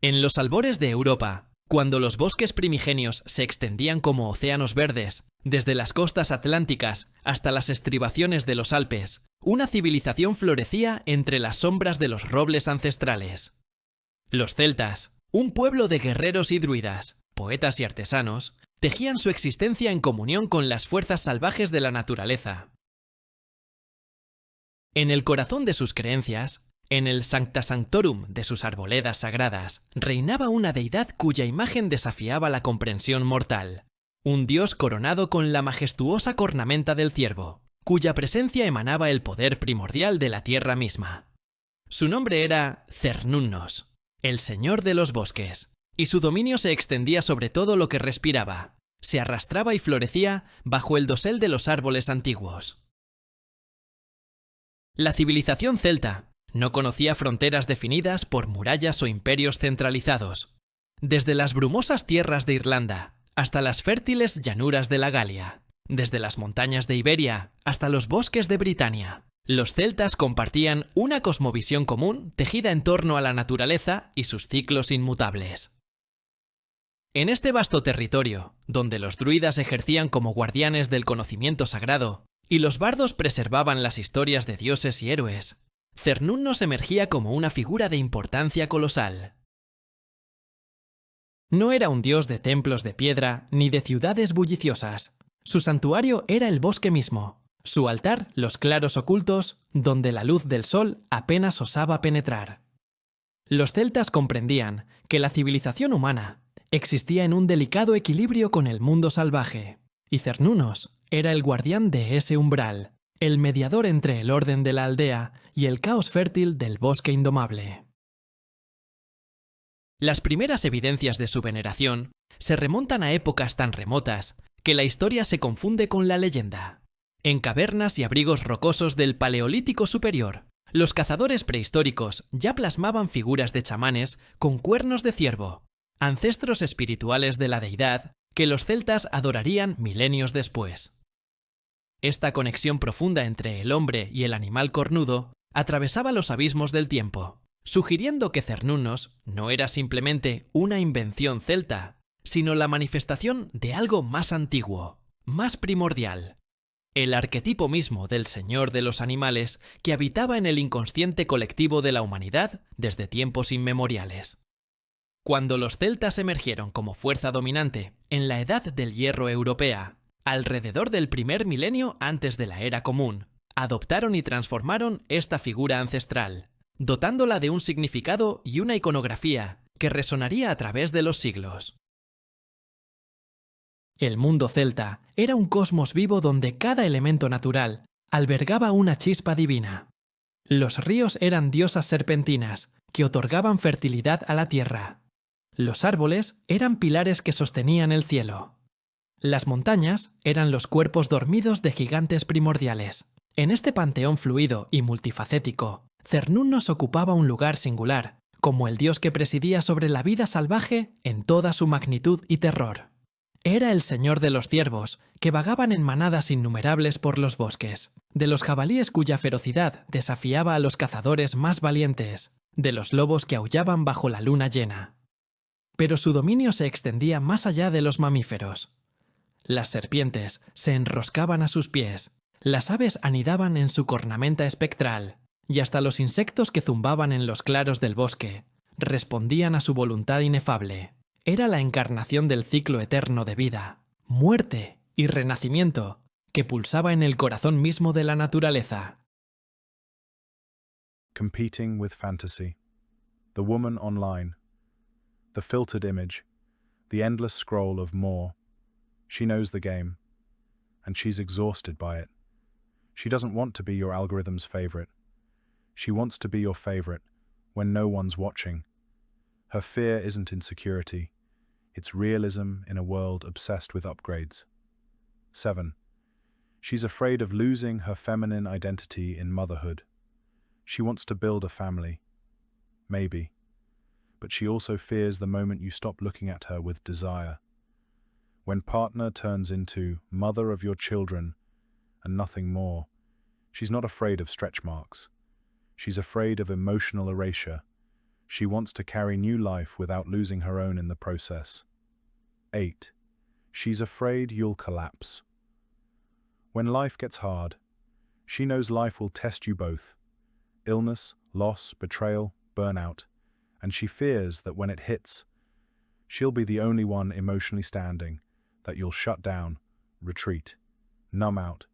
En los albores de Europa, cuando los bosques primigenios se extendían como océanos verdes, desde las costas atlánticas hasta las estribaciones de los Alpes, una civilización florecía entre las sombras de los robles ancestrales. Los celtas, un pueblo de guerreros y druidas, poetas y artesanos, tejían su existencia en comunión con las fuerzas salvajes de la naturaleza. En el corazón de sus creencias, en el Sancta Sanctorum de sus arboledas sagradas, reinaba una deidad cuya imagen desafiaba la comprensión mortal. Un dios coronado con la majestuosa cornamenta del ciervo, cuya presencia emanaba el poder primordial de la tierra misma. Su nombre era Cernunnos, el señor de los bosques, y su dominio se extendía sobre todo lo que respiraba, se arrastraba y florecía bajo el dosel de los árboles antiguos. La civilización celta no conocía fronteras definidas por murallas o imperios centralizados. Desde las brumosas tierras de Irlanda hasta las fértiles llanuras de la Galia, desde las montañas de Iberia hasta los bosques de Britania, los celtas compartían una cosmovisión común tejida en torno a la naturaleza y sus ciclos inmutables. En este vasto territorio, donde los druidas ejercían como guardianes del conocimiento sagrado y los bardos preservaban las historias de dioses y héroes, Cernunnos emergía como una figura de importancia colosal. No era un dios de templos de piedra ni de ciudades bulliciosas. Su santuario era el bosque mismo, su altar los claros ocultos, donde la luz del sol apenas osaba penetrar. Los celtas comprendían que la civilización humana existía en un delicado equilibrio con el mundo salvaje, y Cernunnos era el guardián de ese umbral, el mediador entre el orden de la aldea y el caos fértil del bosque indomable. Las primeras evidencias de su veneración se remontan a épocas tan remotas que la historia se confunde con la leyenda. En cavernas y abrigos rocosos del Paleolítico Superior, los cazadores prehistóricos ya plasmaban figuras de chamanes con cuernos de ciervo, ancestros espirituales de la deidad que los celtas adorarían milenios después. Esta conexión profunda entre el hombre y el animal cornudo atravesaba los abismos del tiempo, sugiriendo que Cernunnos no era simplemente una invención celta, sino la manifestación de algo más antiguo, más primordial, el arquetipo mismo del señor de los animales que habitaba en el inconsciente colectivo de la humanidad desde tiempos inmemoriales. Cuando los celtas emergieron como fuerza dominante en la Edad del Hierro europea, alrededor del primer milenio antes de la Era Común, adoptaron y transformaron esta figura ancestral, dotándola de un significado y una iconografía que resonaría a través de los siglos. El mundo celta era un cosmos vivo donde cada elemento natural albergaba una chispa divina. Los ríos eran diosas serpentinas que otorgaban fertilidad a la tierra. Los árboles eran pilares que sostenían el cielo. Las montañas eran los cuerpos dormidos de gigantes primordiales. En este panteón fluido y multifacético, Cernunnos ocupaba un lugar singular, como el dios que presidía sobre la vida salvaje en toda su magnitud y terror. Era el señor de los ciervos, que vagaban en manadas innumerables por los bosques, de los jabalíes cuya ferocidad desafiaba a los cazadores más valientes, de los lobos que aullaban bajo la luna llena. Pero su dominio se extendía más allá de los mamíferos. Las serpientes se enroscaban a sus pies, las aves anidaban en su cornamenta espectral, y hasta los insectos que zumbaban en los claros del bosque respondían a su voluntad inefable. Era la encarnación del ciclo eterno de vida, muerte y renacimiento que pulsaba en el corazón mismo de la naturaleza. Competing with fantasy. The woman online. The filtered image. The endless scroll of more. She knows the game, and she's exhausted by it. She doesn't want to be your algorithm's favorite. She wants to be your favorite when no one's watching. Her fear isn't insecurity. It's realism in a world obsessed with upgrades. 7. She's afraid of losing her feminine identity in motherhood. She wants to build a family. Maybe. But she also fears the moment you stop looking at her with desire. When partner turns into mother of your children and nothing more, she's not afraid of stretch marks. She's afraid of emotional erasure. She wants to carry new life without losing her own in the process. 8. She's afraid you'll collapse. When life gets hard, she knows life will test you both. Illness, loss, betrayal, burnout. And she fears that when it hits, she'll be the only one emotionally standing, that you'll shut down, retreat, numb out.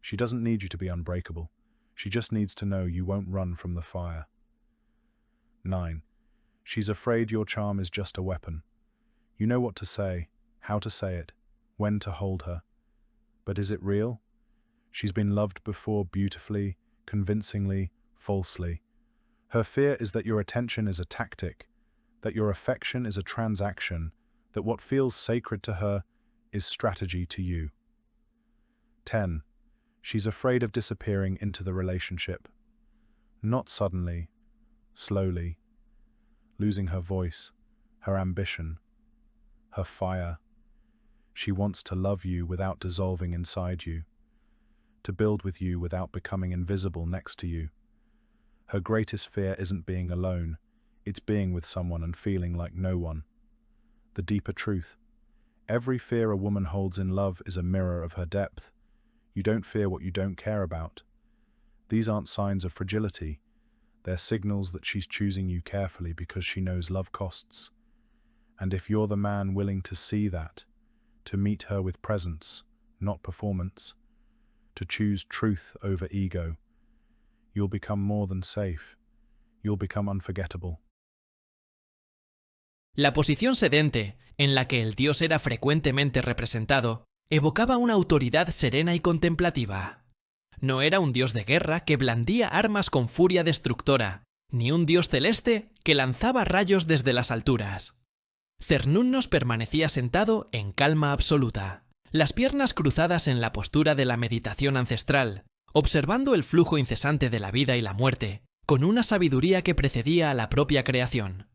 She doesn't need you to be unbreakable. She just needs to know you won't run from the fire. 9. She's afraid your charm is just a weapon. You know what to say, how to say it, when to hold her. But is it real? She's been loved before beautifully, convincingly, falsely. Her fear is that your attention is a tactic, that your affection is a transaction, that what feels sacred to her is strategy to you. 10. She's afraid of disappearing into the relationship. Not suddenly, slowly, losing her voice, her ambition, her fire. She wants to love you without dissolving inside you, to build with you without becoming invisible next to you. Her greatest fear isn't being alone, it's being with someone and feeling like no one. The deeper truth: every fear a woman holds in love is a mirror of her depth. You don't fear what you don't care about. These aren't signs of fragility. They're signals that she's choosing you carefully because she knows love costs. And if you're the man willing to see that, to meet her with presence, not performance, to choose truth over ego, you'll become more than safe. You'll become unforgettable. La posición sedente, en la que el dios era frecuentemente representado, evocaba una autoridad serena y contemplativa. No era un dios de guerra que blandía armas con furia destructora, ni un dios celeste que lanzaba rayos desde las alturas. Cernunnos permanecía sentado en calma absoluta, las piernas cruzadas en la postura de la meditación ancestral, observando el flujo incesante de la vida y la muerte, con una sabiduría que precedía a la propia creación.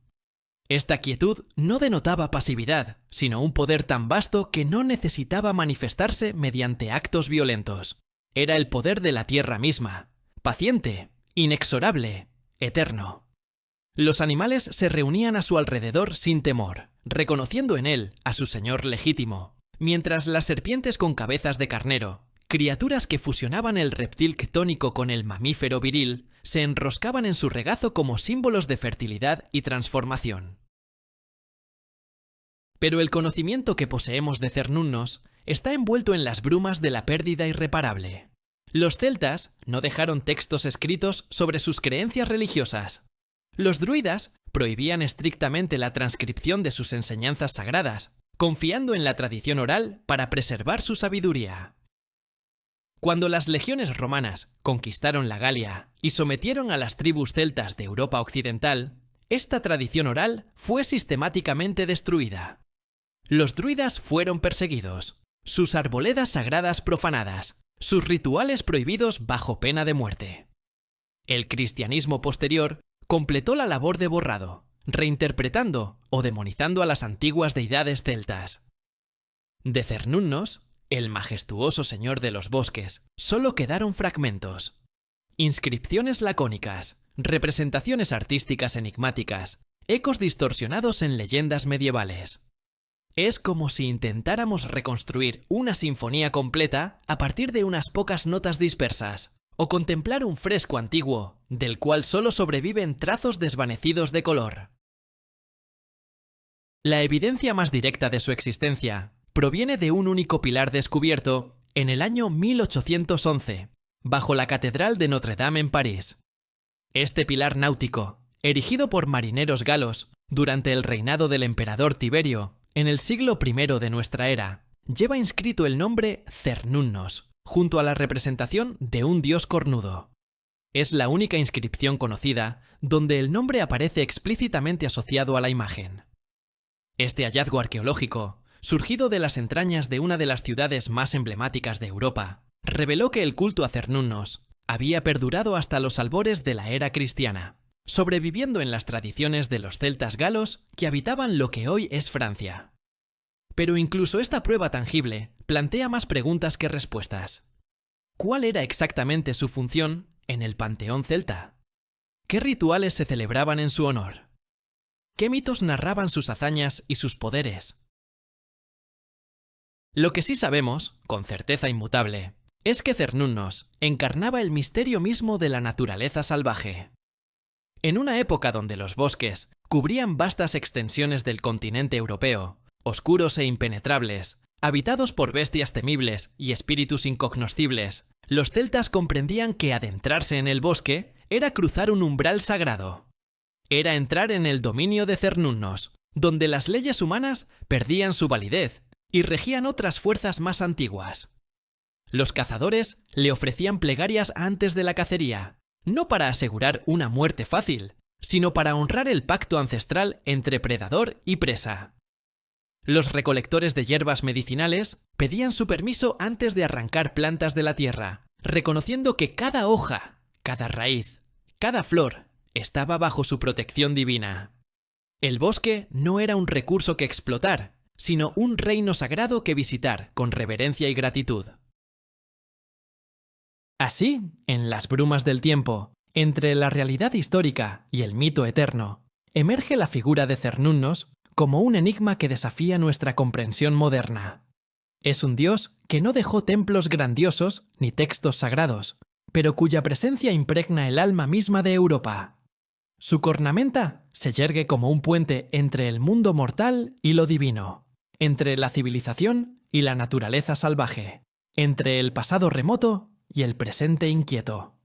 Esta quietud no denotaba pasividad, sino un poder tan vasto que no necesitaba manifestarse mediante actos violentos. Era el poder de la tierra misma, paciente, inexorable, eterno. Los animales se reunían a su alrededor sin temor, reconociendo en él a su señor legítimo, mientras las serpientes con cabezas de carnero, criaturas que fusionaban el reptil ctónico con el mamífero viril, se enroscaban en su regazo como símbolos de fertilidad y transformación. Pero el conocimiento que poseemos de Cernunnos está envuelto en las brumas de la pérdida irreparable. Los celtas no dejaron textos escritos sobre sus creencias religiosas. Los druidas prohibían estrictamente la transcripción de sus enseñanzas sagradas, confiando en la tradición oral para preservar su sabiduría. Cuando las legiones romanas conquistaron la Galia y sometieron a las tribus celtas de Europa occidental, esta tradición oral fue sistemáticamente destruida. Los druidas fueron perseguidos, sus arboledas sagradas profanadas, sus rituales prohibidos bajo pena de muerte. El cristianismo posterior completó la labor de borrado, reinterpretando o demonizando a las antiguas deidades celtas. De Cernunnos, el majestuoso señor de los bosques, solo quedaron fragmentos. Inscripciones lacónicas, representaciones artísticas enigmáticas, ecos distorsionados en leyendas medievales. Es como si intentáramos reconstruir una sinfonía completa a partir de unas pocas notas dispersas, o contemplar un fresco antiguo, del cual solo sobreviven trazos desvanecidos de color. La evidencia más directa de su existencia proviene de un único pilar descubierto en el año 1811, bajo la Catedral de Notre-Dame en París. Este pilar náutico, erigido por marineros galos durante el reinado del emperador Tiberio, en el siglo I de nuestra era, lleva inscrito el nombre Cernunnos, junto a la representación de un dios cornudo. Es la única inscripción conocida donde el nombre aparece explícitamente asociado a la imagen. Este hallazgo arqueológico, surgido de las entrañas de una de las ciudades más emblemáticas de Europa, reveló que el culto a Cernunnos había perdurado hasta los albores de la era cristiana, sobreviviendo en las tradiciones de los celtas galos que habitaban lo que hoy es Francia. Pero incluso esta prueba tangible plantea más preguntas que respuestas. ¿Cuál era exactamente su función en el panteón celta? ¿Qué rituales se celebraban en su honor? ¿Qué mitos narraban sus hazañas y sus poderes? Lo que sí sabemos, con certeza inmutable, es que Cernunnos encarnaba el misterio mismo de la naturaleza salvaje. En una época donde los bosques cubrían vastas extensiones del continente europeo, oscuros e impenetrables, habitados por bestias temibles y espíritus incognoscibles, los celtas comprendían que adentrarse en el bosque era cruzar un umbral sagrado. Era entrar en el dominio de Cernunnos, donde las leyes humanas perdían su validez y regían otras fuerzas más antiguas. Los cazadores le ofrecían plegarias antes de la cacería, no para asegurar una muerte fácil, sino para honrar el pacto ancestral entre predador y presa. Los recolectores de hierbas medicinales pedían su permiso antes de arrancar plantas de la tierra, reconociendo que cada hoja, cada raíz, cada flor estaba bajo su protección divina. El bosque no era un recurso que explotar, sino un reino sagrado que visitar con reverencia y gratitud. Así, en las brumas del tiempo, entre la realidad histórica y el mito eterno, emerge la figura de Cernunnos como un enigma que desafía nuestra comprensión moderna. Es un dios que no dejó templos grandiosos ni textos sagrados, pero cuya presencia impregna el alma misma de Europa. Su cornamenta se yergue como un puente entre el mundo mortal y lo divino, entre la civilización y la naturaleza salvaje, entre el pasado remoto y el presente inquieto.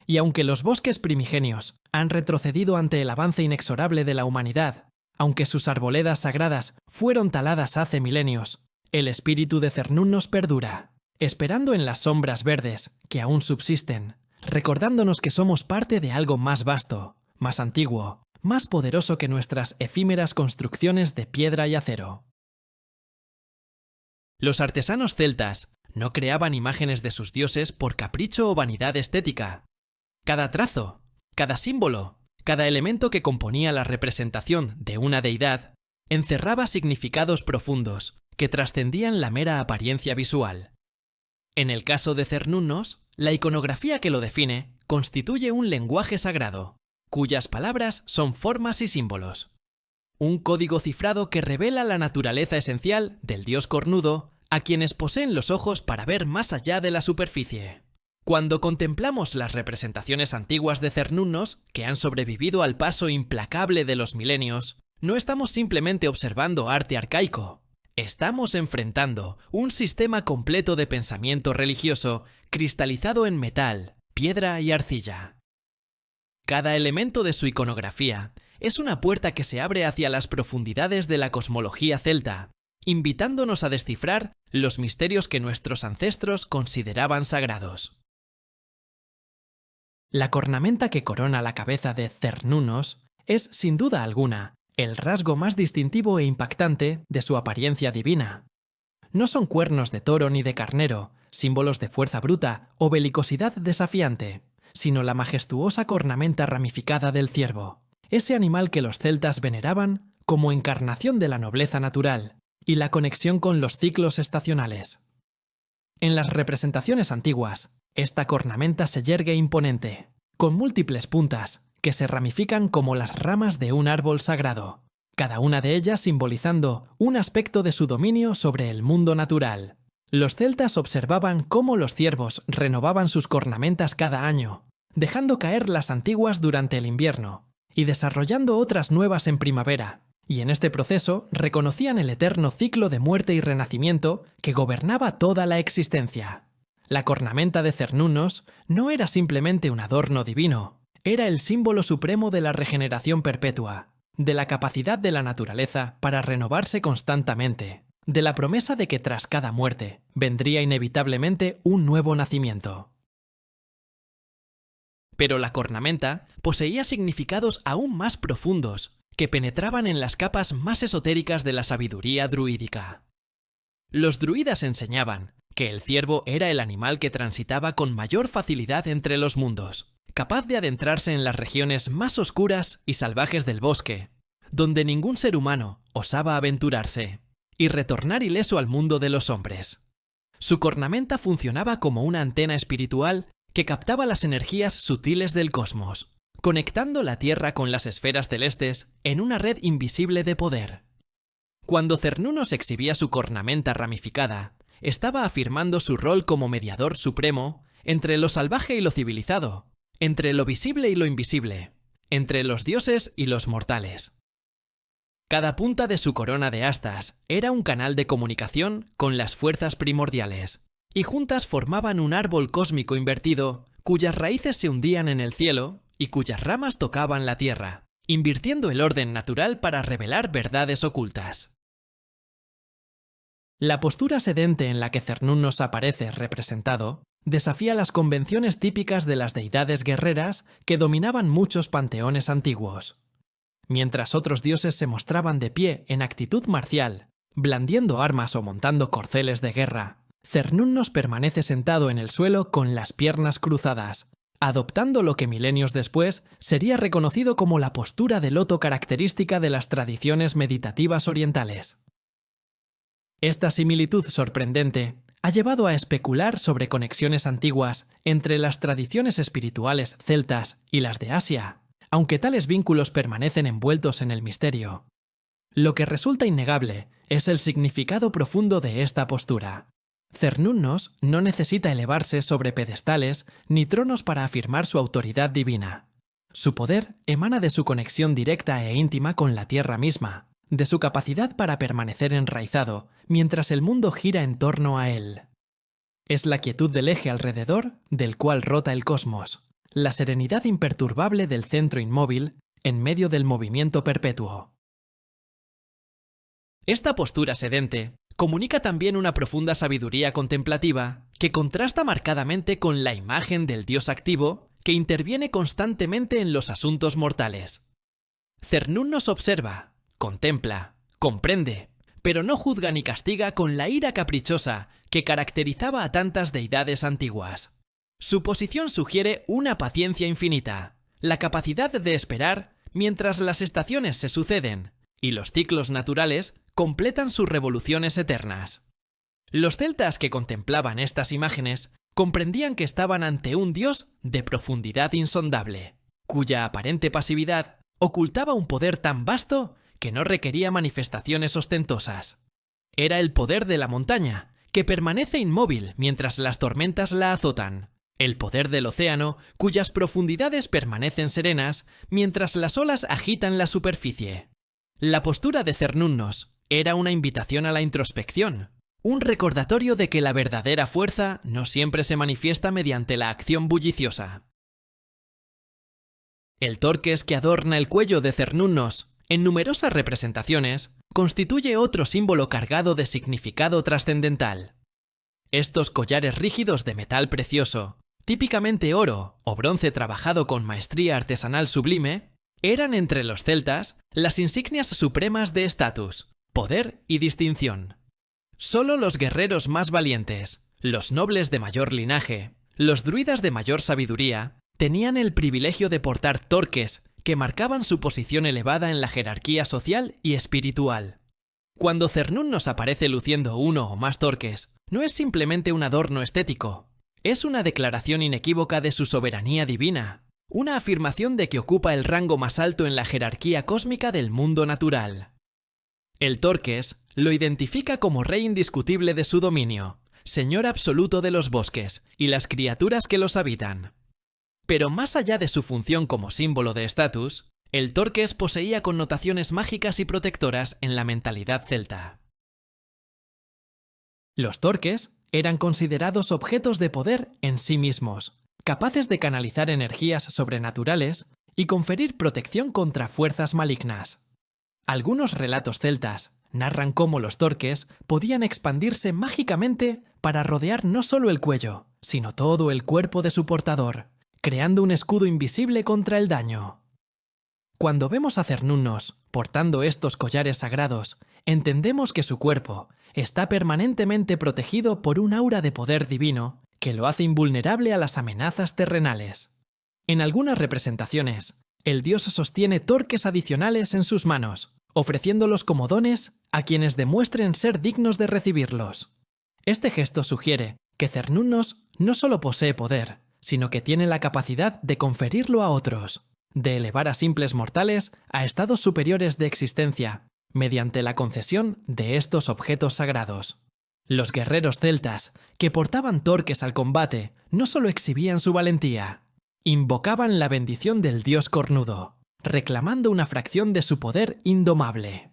Y aunque los bosques primigenios han retrocedido ante el avance inexorable de la humanidad, aunque sus arboledas sagradas fueron taladas hace milenios, el espíritu de Cernunnos perdura, esperando en las sombras verdes que aún subsisten, recordándonos que somos parte de algo más vasto, más antiguo, más poderoso que nuestras efímeras construcciones de piedra y acero. Los artesanos celtas no creaban imágenes de sus dioses por capricho o vanidad estética. Cada trazo, cada símbolo, cada elemento que componía la representación de una deidad encerraba significados profundos que trascendían la mera apariencia visual. En el caso de Cernunnos, la iconografía que lo define constituye un lenguaje sagrado, cuyas palabras son formas y símbolos. Un código cifrado que revela la naturaleza esencial del dios cornudo a quienes poseen los ojos para ver más allá de la superficie. Cuando contemplamos las representaciones antiguas de Cernunnos, que han sobrevivido al paso implacable de los milenios, no estamos simplemente observando arte arcaico. Estamos enfrentando un sistema completo de pensamiento religioso cristalizado en metal, piedra y arcilla. Cada elemento de su iconografía es una puerta que se abre hacia las profundidades de la cosmología celta, invitándonos a descifrar los misterios que nuestros ancestros consideraban sagrados. La cornamenta que corona la cabeza de Cernunnos es, sin duda alguna, el rasgo más distintivo e impactante de su apariencia divina. No son cuernos de toro ni de carnero, símbolos de fuerza bruta o belicosidad desafiante, sino la majestuosa cornamenta ramificada del ciervo, ese animal que los celtas veneraban como encarnación de la nobleza natural y la conexión con los ciclos estacionales. En las representaciones antiguas, esta cornamenta se yergue imponente, con múltiples puntas que se ramifican como las ramas de un árbol sagrado, cada una de ellas simbolizando un aspecto de su dominio sobre el mundo natural. Los celtas observaban cómo los ciervos renovaban sus cornamentas cada año, dejando caer las antiguas durante el invierno y desarrollando otras nuevas en primavera, y en este proceso reconocían el eterno ciclo de muerte y renacimiento que gobernaba toda la existencia. La cornamenta de Cernunnos no era simplemente un adorno divino, era el símbolo supremo de la regeneración perpetua, de la capacidad de la naturaleza para renovarse constantemente, de la promesa de que tras cada muerte vendría inevitablemente un nuevo nacimiento. Pero la cornamenta poseía significados aún más profundos que penetraban en las capas más esotéricas de la sabiduría druídica. Los druidas enseñaban que el ciervo era el animal que transitaba con mayor facilidad entre los mundos, capaz de adentrarse en las regiones más oscuras y salvajes del bosque, donde ningún ser humano osaba aventurarse, y retornar ileso al mundo de los hombres. Su cornamenta funcionaba como una antena espiritual que captaba las energías sutiles del cosmos, conectando la Tierra con las esferas celestes en una red invisible de poder. Cuando Cernunnos exhibía su cornamenta ramificada, estaba afirmando su rol como mediador supremo entre lo salvaje y lo civilizado, entre lo visible y lo invisible, entre los dioses y los mortales. Cada punta de su corona de astas era un canal de comunicación con las fuerzas primordiales, y juntas formaban un árbol cósmico invertido cuyas raíces se hundían en el cielo y cuyas ramas tocaban la tierra, invirtiendo el orden natural para revelar verdades ocultas. La postura sedente en la que Cernunnos aparece representado desafía las convenciones típicas de las deidades guerreras que dominaban muchos panteones antiguos. Mientras otros dioses se mostraban de pie en actitud marcial, blandiendo armas o montando corceles de guerra, Cernunnos permanece sentado en el suelo con las piernas cruzadas, adoptando lo que milenios después sería reconocido como la postura de loto característica de las tradiciones meditativas orientales. Esta similitud sorprendente ha llevado a especular sobre conexiones antiguas entre las tradiciones espirituales celtas y las de Asia, aunque tales vínculos permanecen envueltos en el misterio. Lo que resulta innegable es el significado profundo de esta postura. Cernunnos no necesita elevarse sobre pedestales ni tronos para afirmar su autoridad divina. Su poder emana de su conexión directa e íntima con la tierra misma, de su capacidad para permanecer enraizado mientras el mundo gira en torno a él. Es la quietud del eje alrededor del cual rota el cosmos, la serenidad imperturbable del centro inmóvil en medio del movimiento perpetuo. Esta postura sedente comunica también una profunda sabiduría contemplativa que contrasta marcadamente con la imagen del dios activo que interviene constantemente en los asuntos mortales. Cernunnos observa, contempla, comprende, pero no juzga ni castiga con la ira caprichosa que caracterizaba a tantas deidades antiguas. Su posición sugiere una paciencia infinita, la capacidad de esperar mientras las estaciones se suceden y los ciclos naturales completan sus revoluciones eternas. Los celtas que contemplaban estas imágenes comprendían que estaban ante un dios de profundidad insondable, cuya aparente pasividad ocultaba un poder tan vasto que no requería manifestaciones ostentosas. Era el poder de la montaña, que permanece inmóvil mientras las tormentas la azotan. El poder del océano, cuyas profundidades permanecen serenas mientras las olas agitan la superficie. La postura de Cernunnos era una invitación a la introspección, un recordatorio de que la verdadera fuerza no siempre se manifiesta mediante la acción bulliciosa. El torques que adorna el cuello de Cernunnos en numerosas representaciones constituye otro símbolo cargado de significado trascendental. Estos collares rígidos de metal precioso, típicamente oro o bronce trabajado con maestría artesanal sublime, eran entre los celtas las insignias supremas de estatus, poder y distinción. Solo los guerreros más valientes, los nobles de mayor linaje, los druidas de mayor sabiduría, tenían el privilegio de portar torques que marcaban su posición elevada en la jerarquía social y espiritual. Cuando Cernunnos aparece luciendo uno o más torques, no es simplemente un adorno estético, es una declaración inequívoca de su soberanía divina, una afirmación de que ocupa el rango más alto en la jerarquía cósmica del mundo natural. El torques lo identifica como rey indiscutible de su dominio, señor absoluto de los bosques y las criaturas que los habitan. Pero más allá de su función como símbolo de estatus, el torques poseía connotaciones mágicas y protectoras en la mentalidad celta. Los torques eran considerados objetos de poder en sí mismos, capaces de canalizar energías sobrenaturales y conferir protección contra fuerzas malignas. Algunos relatos celtas narran cómo los torques podían expandirse mágicamente para rodear no solo el cuello, sino todo el cuerpo de su portador, creando un escudo invisible contra el daño. Cuando vemos a Cernunnos portando estos collares sagrados, entendemos que su cuerpo está permanentemente protegido por un aura de poder divino que lo hace invulnerable a las amenazas terrenales. En algunas representaciones, el dios sostiene torques adicionales en sus manos, ofreciéndolos como dones a quienes demuestren ser dignos de recibirlos. Este gesto sugiere que Cernunnos no solo posee poder, sino que tiene la capacidad de conferirlo a otros, de elevar a simples mortales a estados superiores de existencia, mediante la concesión de estos objetos sagrados. Los guerreros celtas, que portaban torques al combate, no solo exhibían su valentía, invocaban la bendición del dios cornudo, reclamando una fracción de su poder indomable.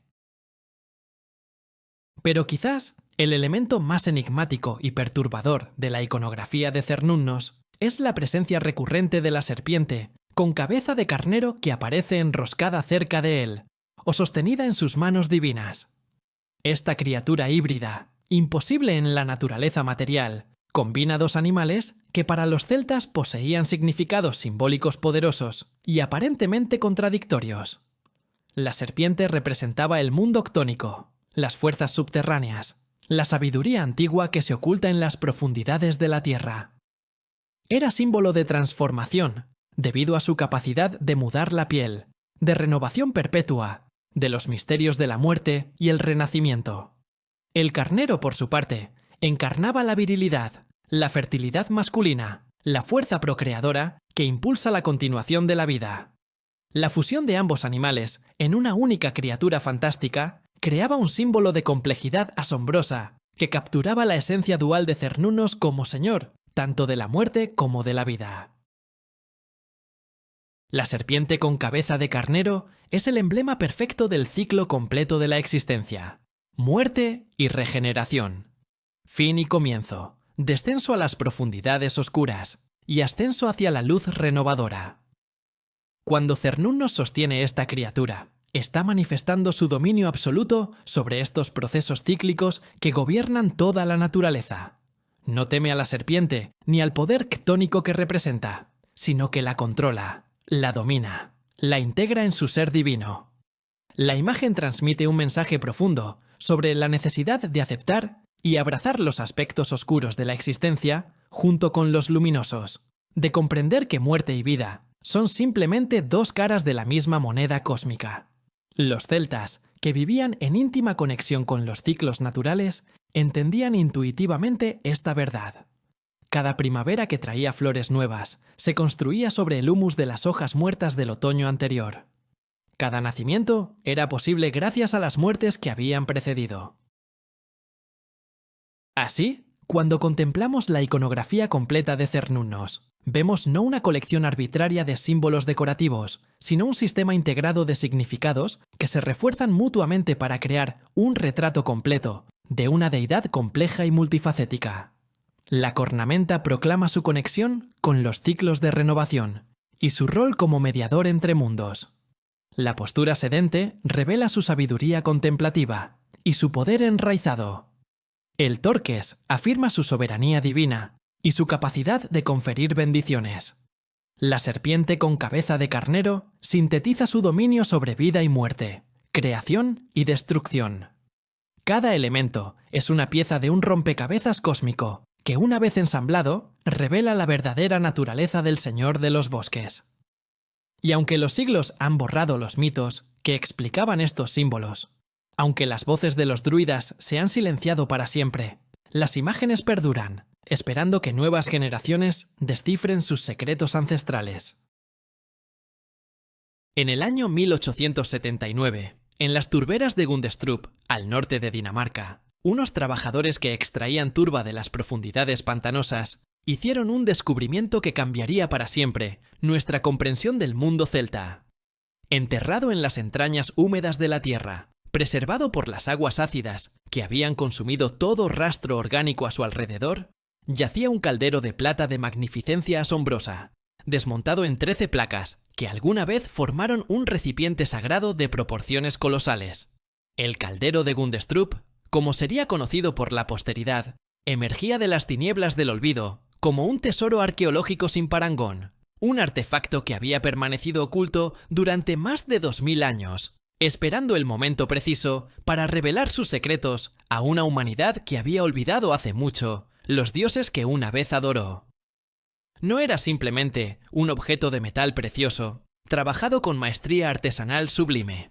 Pero quizás el elemento más enigmático y perturbador de la iconografía de Cernunnos es la presencia recurrente de la serpiente, con cabeza de carnero que aparece enroscada cerca de él, o sostenida en sus manos divinas. Esta criatura híbrida, imposible en la naturaleza material, combina dos animales que para los celtas poseían significados simbólicos poderosos y aparentemente contradictorios. La serpiente representaba el mundo octónico, las fuerzas subterráneas, la sabiduría antigua que se oculta en las profundidades de la tierra. Era símbolo de transformación, debido a su capacidad de mudar la piel, de renovación perpetua, de los misterios de la muerte y el renacimiento. El carnero, por su parte, encarnaba la virilidad, la fertilidad masculina, la fuerza procreadora que impulsa la continuación de la vida. La fusión de ambos animales en una única criatura fantástica creaba un símbolo de complejidad asombrosa que capturaba la esencia dual de Cernunnos como señor, tanto de la muerte como de la vida. La serpiente con cabeza de carnero es el emblema perfecto del ciclo completo de la existencia: muerte y regeneración, fin y comienzo, descenso a las profundidades oscuras y ascenso hacia la luz renovadora. Cuando Cernunnos sostiene esta criatura, está manifestando su dominio absoluto sobre estos procesos cíclicos que gobiernan toda la naturaleza. No teme a la serpiente ni al poder ctónico que representa, sino que la controla, la domina, la integra en su ser divino. La imagen transmite un mensaje profundo sobre la necesidad de aceptar y abrazar los aspectos oscuros de la existencia junto con los luminosos, de comprender que muerte y vida son simplemente dos caras de la misma moneda cósmica. Los celtas, que vivían en íntima conexión con los ciclos naturales, entendían intuitivamente esta verdad. Cada primavera que traía flores nuevas se construía sobre el humus de las hojas muertas del otoño anterior. Cada nacimiento era posible gracias a las muertes que habían precedido. Así, cuando contemplamos la iconografía completa de Cernunnos, vemos no una colección arbitraria de símbolos decorativos, sino un sistema integrado de significados que se refuerzan mutuamente para crear un retrato completo de una deidad compleja y multifacética. La cornamenta proclama su conexión con los ciclos de renovación y su rol como mediador entre mundos. La postura sedente revela su sabiduría contemplativa y su poder enraizado. El torques afirma su soberanía divina y su capacidad de conferir bendiciones. La serpiente con cabeza de carnero sintetiza su dominio sobre vida y muerte, creación y destrucción. Cada elemento es una pieza de un rompecabezas cósmico que, una vez ensamblado, revela la verdadera naturaleza del Señor de los Bosques. Y aunque los siglos han borrado los mitos que explicaban estos símbolos, aunque las voces de los druidas se han silenciado para siempre, las imágenes perduran, esperando que nuevas generaciones descifren sus secretos ancestrales. En el año 1879, en las turberas de Gundestrup, al norte de Dinamarca, unos trabajadores que extraían turba de las profundidades pantanosas hicieron un descubrimiento que cambiaría para siempre nuestra comprensión del mundo celta. Enterrado en las entrañas húmedas de la tierra, preservado por las aguas ácidas que habían consumido todo rastro orgánico a su alrededor, yacía un caldero de plata de magnificencia asombrosa, desmontado en 13 placas que alguna vez formaron un recipiente sagrado de proporciones colosales. El caldero de Gundestrup, como sería conocido por la posteridad, emergía de las tinieblas del olvido como un tesoro arqueológico sin parangón, un artefacto que había permanecido oculto durante más de 2000 años, esperando el momento preciso para revelar sus secretos a una humanidad que había olvidado hace mucho los dioses que una vez adoró. No era simplemente un objeto de metal precioso, trabajado con maestría artesanal sublime.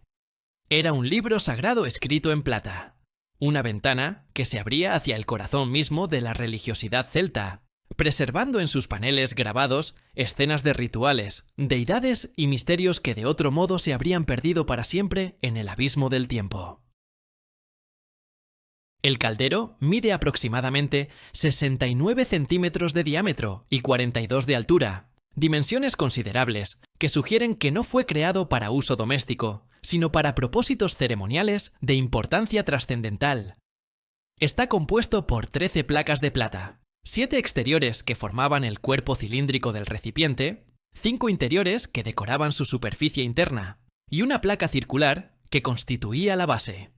Era un libro sagrado escrito en plata, una ventana que se abría hacia el corazón mismo de la religiosidad celta, preservando en sus paneles grabados escenas de rituales, deidades y misterios que de otro modo se habrían perdido para siempre en el abismo del tiempo. El caldero mide aproximadamente 69 centímetros de diámetro y 42 de altura, dimensiones considerables que sugieren que no fue creado para uso doméstico, sino para propósitos ceremoniales de importancia trascendental. Está compuesto por 13 placas de plata, 7 exteriores que formaban el cuerpo cilíndrico del recipiente, 5 interiores que decoraban su superficie interna, y una placa circular que constituía la base.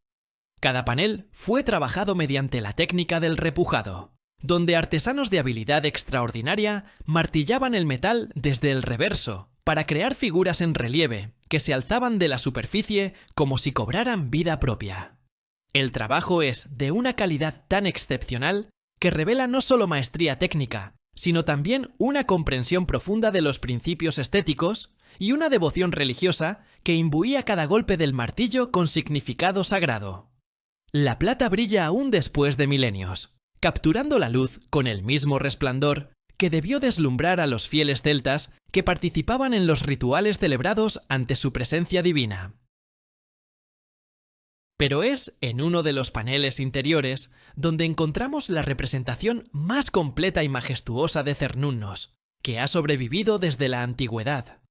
Cada panel fue trabajado mediante la técnica del repujado, donde artesanos de habilidad extraordinaria martillaban el metal desde el reverso para crear figuras en relieve que se alzaban de la superficie como si cobraran vida propia. El trabajo es de una calidad tan excepcional que revela no solo maestría técnica, sino también una comprensión profunda de los principios estéticos y una devoción religiosa que imbuía cada golpe del martillo con significado sagrado. La plata brilla aún después de milenios, capturando la luz con el mismo resplandor que debió deslumbrar a los fieles celtas que participaban en los rituales celebrados ante su presencia divina. Pero es en uno de los paneles interiores donde encontramos la representación más completa y majestuosa de Cernunnos, que ha sobrevivido desde la antigüedad.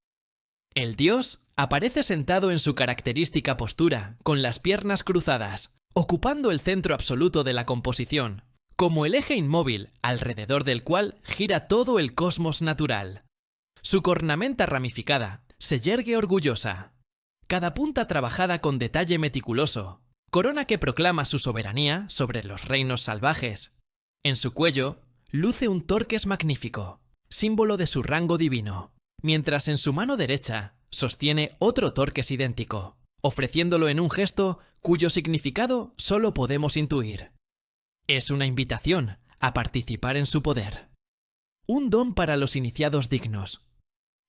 El dios aparece sentado en su característica postura, con las piernas cruzadas, ocupando el centro absoluto de la composición, como el eje inmóvil alrededor del cual gira todo el cosmos natural. Su cornamenta ramificada se yergue orgullosa, cada punta trabajada con detalle meticuloso, corona que proclama su soberanía sobre los reinos salvajes. En su cuello luce un torques magnífico, símbolo de su rango divino, mientras en su mano derecha sostiene otro torques idéntico, ofreciéndolo en un gesto cuyo significado solo podemos intuir. Es una invitación a participar en su poder. Un don para los iniciados dignos.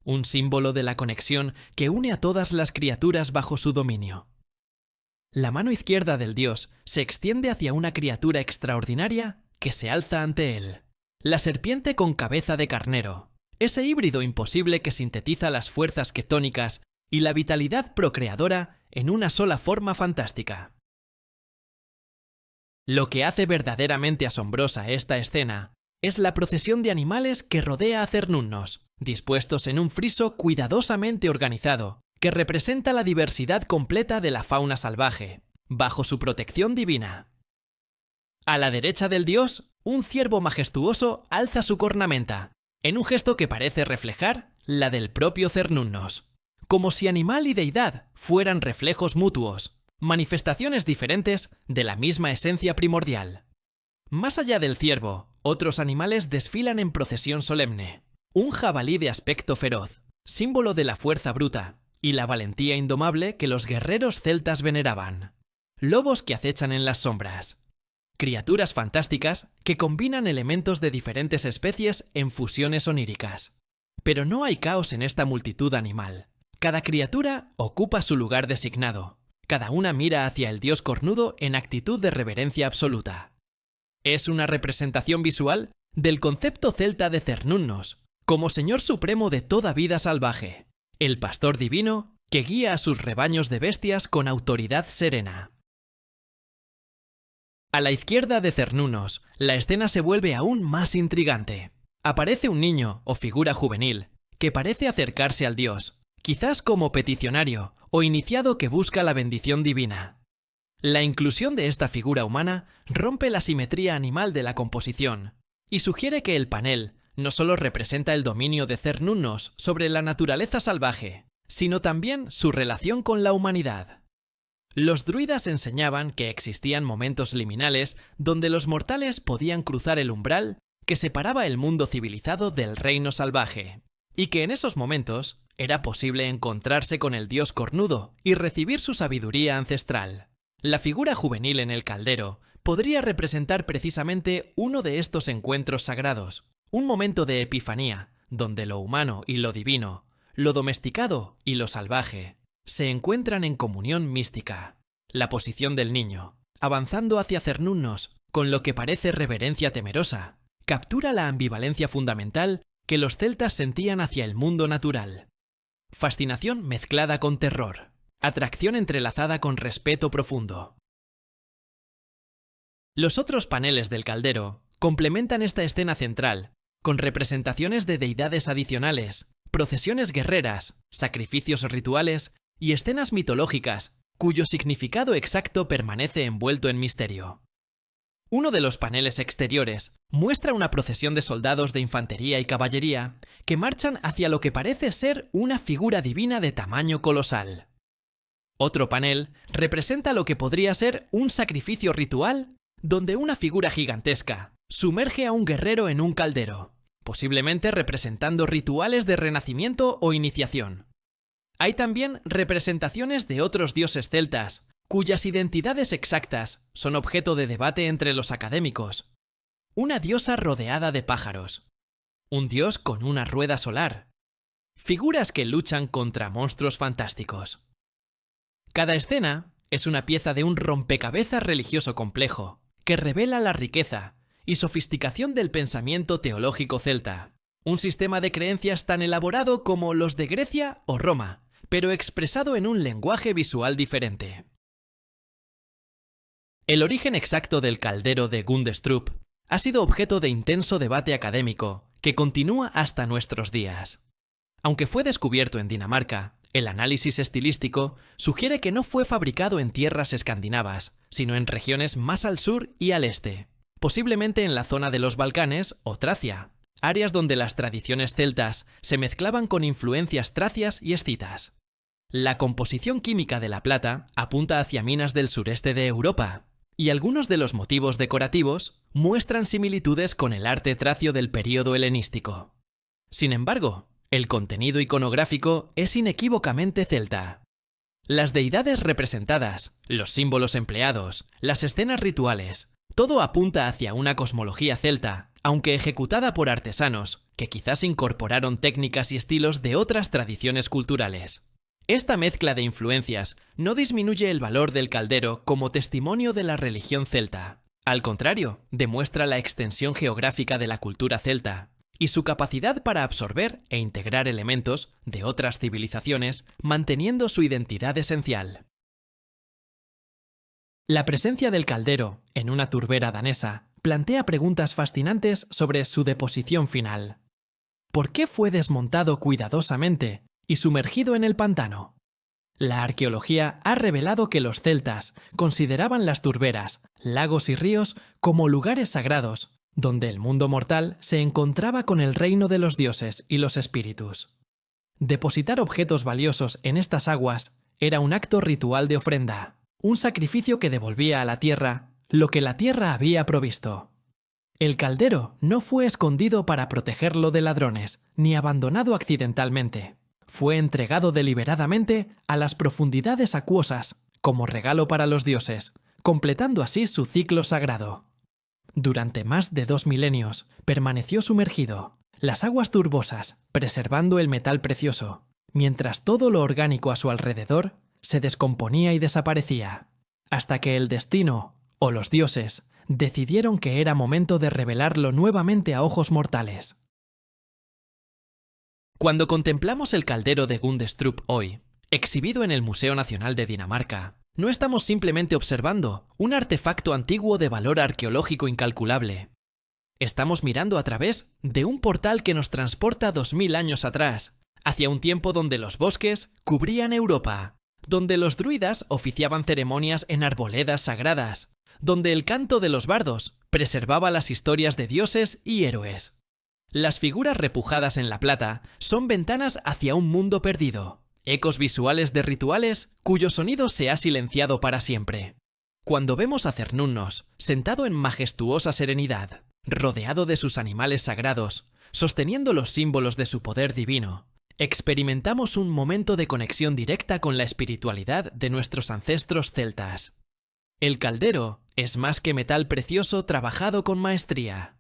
Un símbolo de la conexión que une a todas las criaturas bajo su dominio. La mano izquierda del dios se extiende hacia una criatura extraordinaria que se alza ante él. La serpiente con cabeza de carnero, ese híbrido imposible que sintetiza las fuerzas ketónicas y la vitalidad procreadora en una sola forma fantástica. Lo que hace verdaderamente asombrosa esta escena es la procesión de animales que rodea a Cernunnos, dispuestos en un friso cuidadosamente organizado, que representa la diversidad completa de la fauna salvaje, bajo su protección divina. A la derecha del dios, un ciervo majestuoso alza su cornamenta, en un gesto que parece reflejar la del propio Cernunnos, como si animal y deidad fueran reflejos mutuos, manifestaciones diferentes de la misma esencia primordial. Más allá del ciervo, otros animales desfilan en procesión solemne. Un jabalí de aspecto feroz, símbolo de la fuerza bruta y la valentía indomable que los guerreros celtas veneraban. Lobos que acechan en las sombras. Criaturas fantásticas que combinan elementos de diferentes especies en fusiones oníricas. Pero no hay caos en esta multitud animal. Cada criatura ocupa su lugar designado. Cada una mira hacia el dios cornudo en actitud de reverencia absoluta. Es una representación visual del concepto celta de Cernunnos, como señor supremo de toda vida salvaje, el pastor divino que guía a sus rebaños de bestias con autoridad serena. A la izquierda de Cernunnos, la escena se vuelve aún más intrigante. Aparece un niño o figura juvenil que parece acercarse al dios, quizás como peticionario o iniciado que busca la bendición divina. La inclusión de esta figura humana rompe la simetría animal de la composición y sugiere que el panel no solo representa el dominio de Cernunnos sobre la naturaleza salvaje, sino también su relación con la humanidad. Los druidas enseñaban que existían momentos liminales donde los mortales podían cruzar el umbral que separaba el mundo civilizado del reino salvaje, y que en esos momentos era posible encontrarse con el dios cornudo y recibir su sabiduría ancestral. La figura juvenil en el caldero podría representar precisamente uno de estos encuentros sagrados, un momento de epifanía, donde lo humano y lo divino, lo domesticado y lo salvaje, se encuentran en comunión mística. La posición del niño, avanzando hacia Cernunnos, con lo que parece reverencia temerosa, captura la ambivalencia fundamental que los celtas sentían hacia el mundo natural. Fascinación mezclada con terror, atracción entrelazada con respeto profundo. Los otros paneles del caldero complementan esta escena central, con representaciones de deidades adicionales, procesiones guerreras, sacrificios rituales y escenas mitológicas, cuyo significado exacto permanece envuelto en misterio. Uno de los paneles exteriores muestra una procesión de soldados de infantería y caballería que marchan hacia lo que parece ser una figura divina de tamaño colosal. Otro panel representa lo que podría ser un sacrificio ritual donde una figura gigantesca sumerge a un guerrero en un caldero, posiblemente representando rituales de renacimiento o iniciación. Hay también representaciones de otros dioses celtas, cuyas identidades exactas son objeto de debate entre los académicos. Una diosa rodeada de pájaros, un dios con una rueda solar, figuras que luchan contra monstruos fantásticos. Cada escena es una pieza de un rompecabezas religioso complejo, que revela la riqueza y sofisticación del pensamiento teológico celta, un sistema de creencias tan elaborado como los de Grecia o Roma, pero expresado en un lenguaje visual diferente. El origen exacto del caldero de Gundestrup ha sido objeto de intenso debate académico que continúa hasta nuestros días. Aunque fue descubierto en Dinamarca, el análisis estilístico sugiere que no fue fabricado en tierras escandinavas, sino en regiones más al sur y al este, posiblemente en la zona de los Balcanes o Tracia, áreas donde las tradiciones celtas se mezclaban con influencias tracias y escitas. La composición química de la plata apunta hacia minas del sureste de Europa, y algunos de los motivos decorativos muestran similitudes con el arte tracio del período helenístico. Sin embargo, el contenido iconográfico es inequívocamente celta. Las deidades representadas, los símbolos empleados, las escenas rituales, todo apunta hacia una cosmología celta, aunque ejecutada por artesanos, que quizás incorporaron técnicas y estilos de otras tradiciones culturales. Esta mezcla de influencias no disminuye el valor del caldero como testimonio de la religión celta. Al contrario, demuestra la extensión geográfica de la cultura celta y su capacidad para absorber e integrar elementos de otras civilizaciones, manteniendo su identidad esencial. La presencia del caldero en una turbera danesa plantea preguntas fascinantes sobre su deposición final. ¿Por qué fue desmontado cuidadosamente y sumergido en el pantano? La arqueología ha revelado que los celtas consideraban las turberas, lagos y ríos como lugares sagrados, donde el mundo mortal se encontraba con el reino de los dioses y los espíritus. Depositar objetos valiosos en estas aguas era un acto ritual de ofrenda, un sacrificio que devolvía a la tierra lo que la tierra había provisto. El caldero no fue escondido para protegerlo de ladrones, ni abandonado accidentalmente. Fue entregado deliberadamente a las profundidades acuosas, como regalo para los dioses, completando así su ciclo sagrado. Durante más de 2 milenios permaneció sumergido, las aguas turbosas, preservando el metal precioso, mientras todo lo orgánico a su alrededor se descomponía y desaparecía, hasta que el destino, o los dioses, decidieron que era momento de revelarlo nuevamente a ojos mortales. Cuando contemplamos el caldero de Gundestrup hoy, exhibido en el Museo Nacional de Dinamarca, no estamos simplemente observando un artefacto antiguo de valor arqueológico incalculable. Estamos mirando a través de un portal que nos transporta 2000 años atrás, hacia un tiempo donde los bosques cubrían Europa, donde los druidas oficiaban ceremonias en arboledas sagradas, donde el canto de los bardos preservaba las historias de dioses y héroes. Las figuras repujadas en la plata son ventanas hacia un mundo perdido, ecos visuales de rituales cuyo sonido se ha silenciado para siempre. Cuando vemos a Cernunnos sentado en majestuosa serenidad, rodeado de sus animales sagrados, sosteniendo los símbolos de su poder divino, experimentamos un momento de conexión directa con la espiritualidad de nuestros ancestros celtas. El caldero es más que metal precioso trabajado con maestría.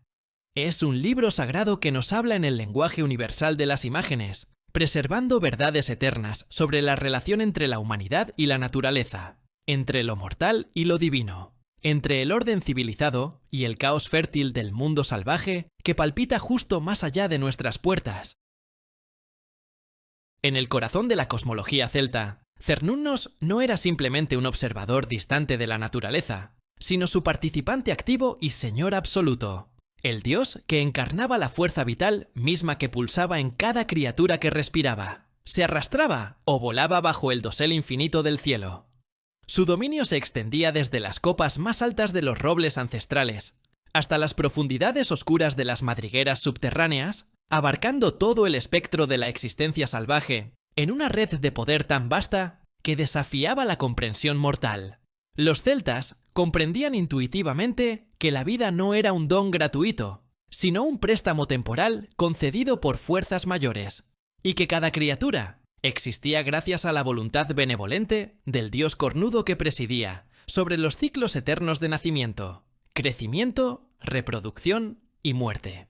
Es un libro sagrado que nos habla en el lenguaje universal de las imágenes, preservando verdades eternas sobre la relación entre la humanidad y la naturaleza, entre lo mortal y lo divino, entre el orden civilizado y el caos fértil del mundo salvaje que palpita justo más allá de nuestras puertas. En el corazón de la cosmología celta, Cernunnos no era simplemente un observador distante de la naturaleza, sino su participante activo y señor absoluto, el dios que encarnaba la fuerza vital misma que pulsaba en cada criatura que respiraba, se arrastraba o volaba bajo el dosel infinito del cielo. Su dominio se extendía desde las copas más altas de los robles ancestrales hasta las profundidades oscuras de las madrigueras subterráneas, abarcando todo el espectro de la existencia salvaje en una red de poder tan vasta que desafiaba la comprensión mortal. Los celtas comprendían intuitivamente que la vida no era un don gratuito, sino un préstamo temporal concedido por fuerzas mayores, y que cada criatura existía gracias a la voluntad benevolente del dios cornudo que presidía sobre los ciclos eternos de nacimiento, crecimiento, reproducción y muerte.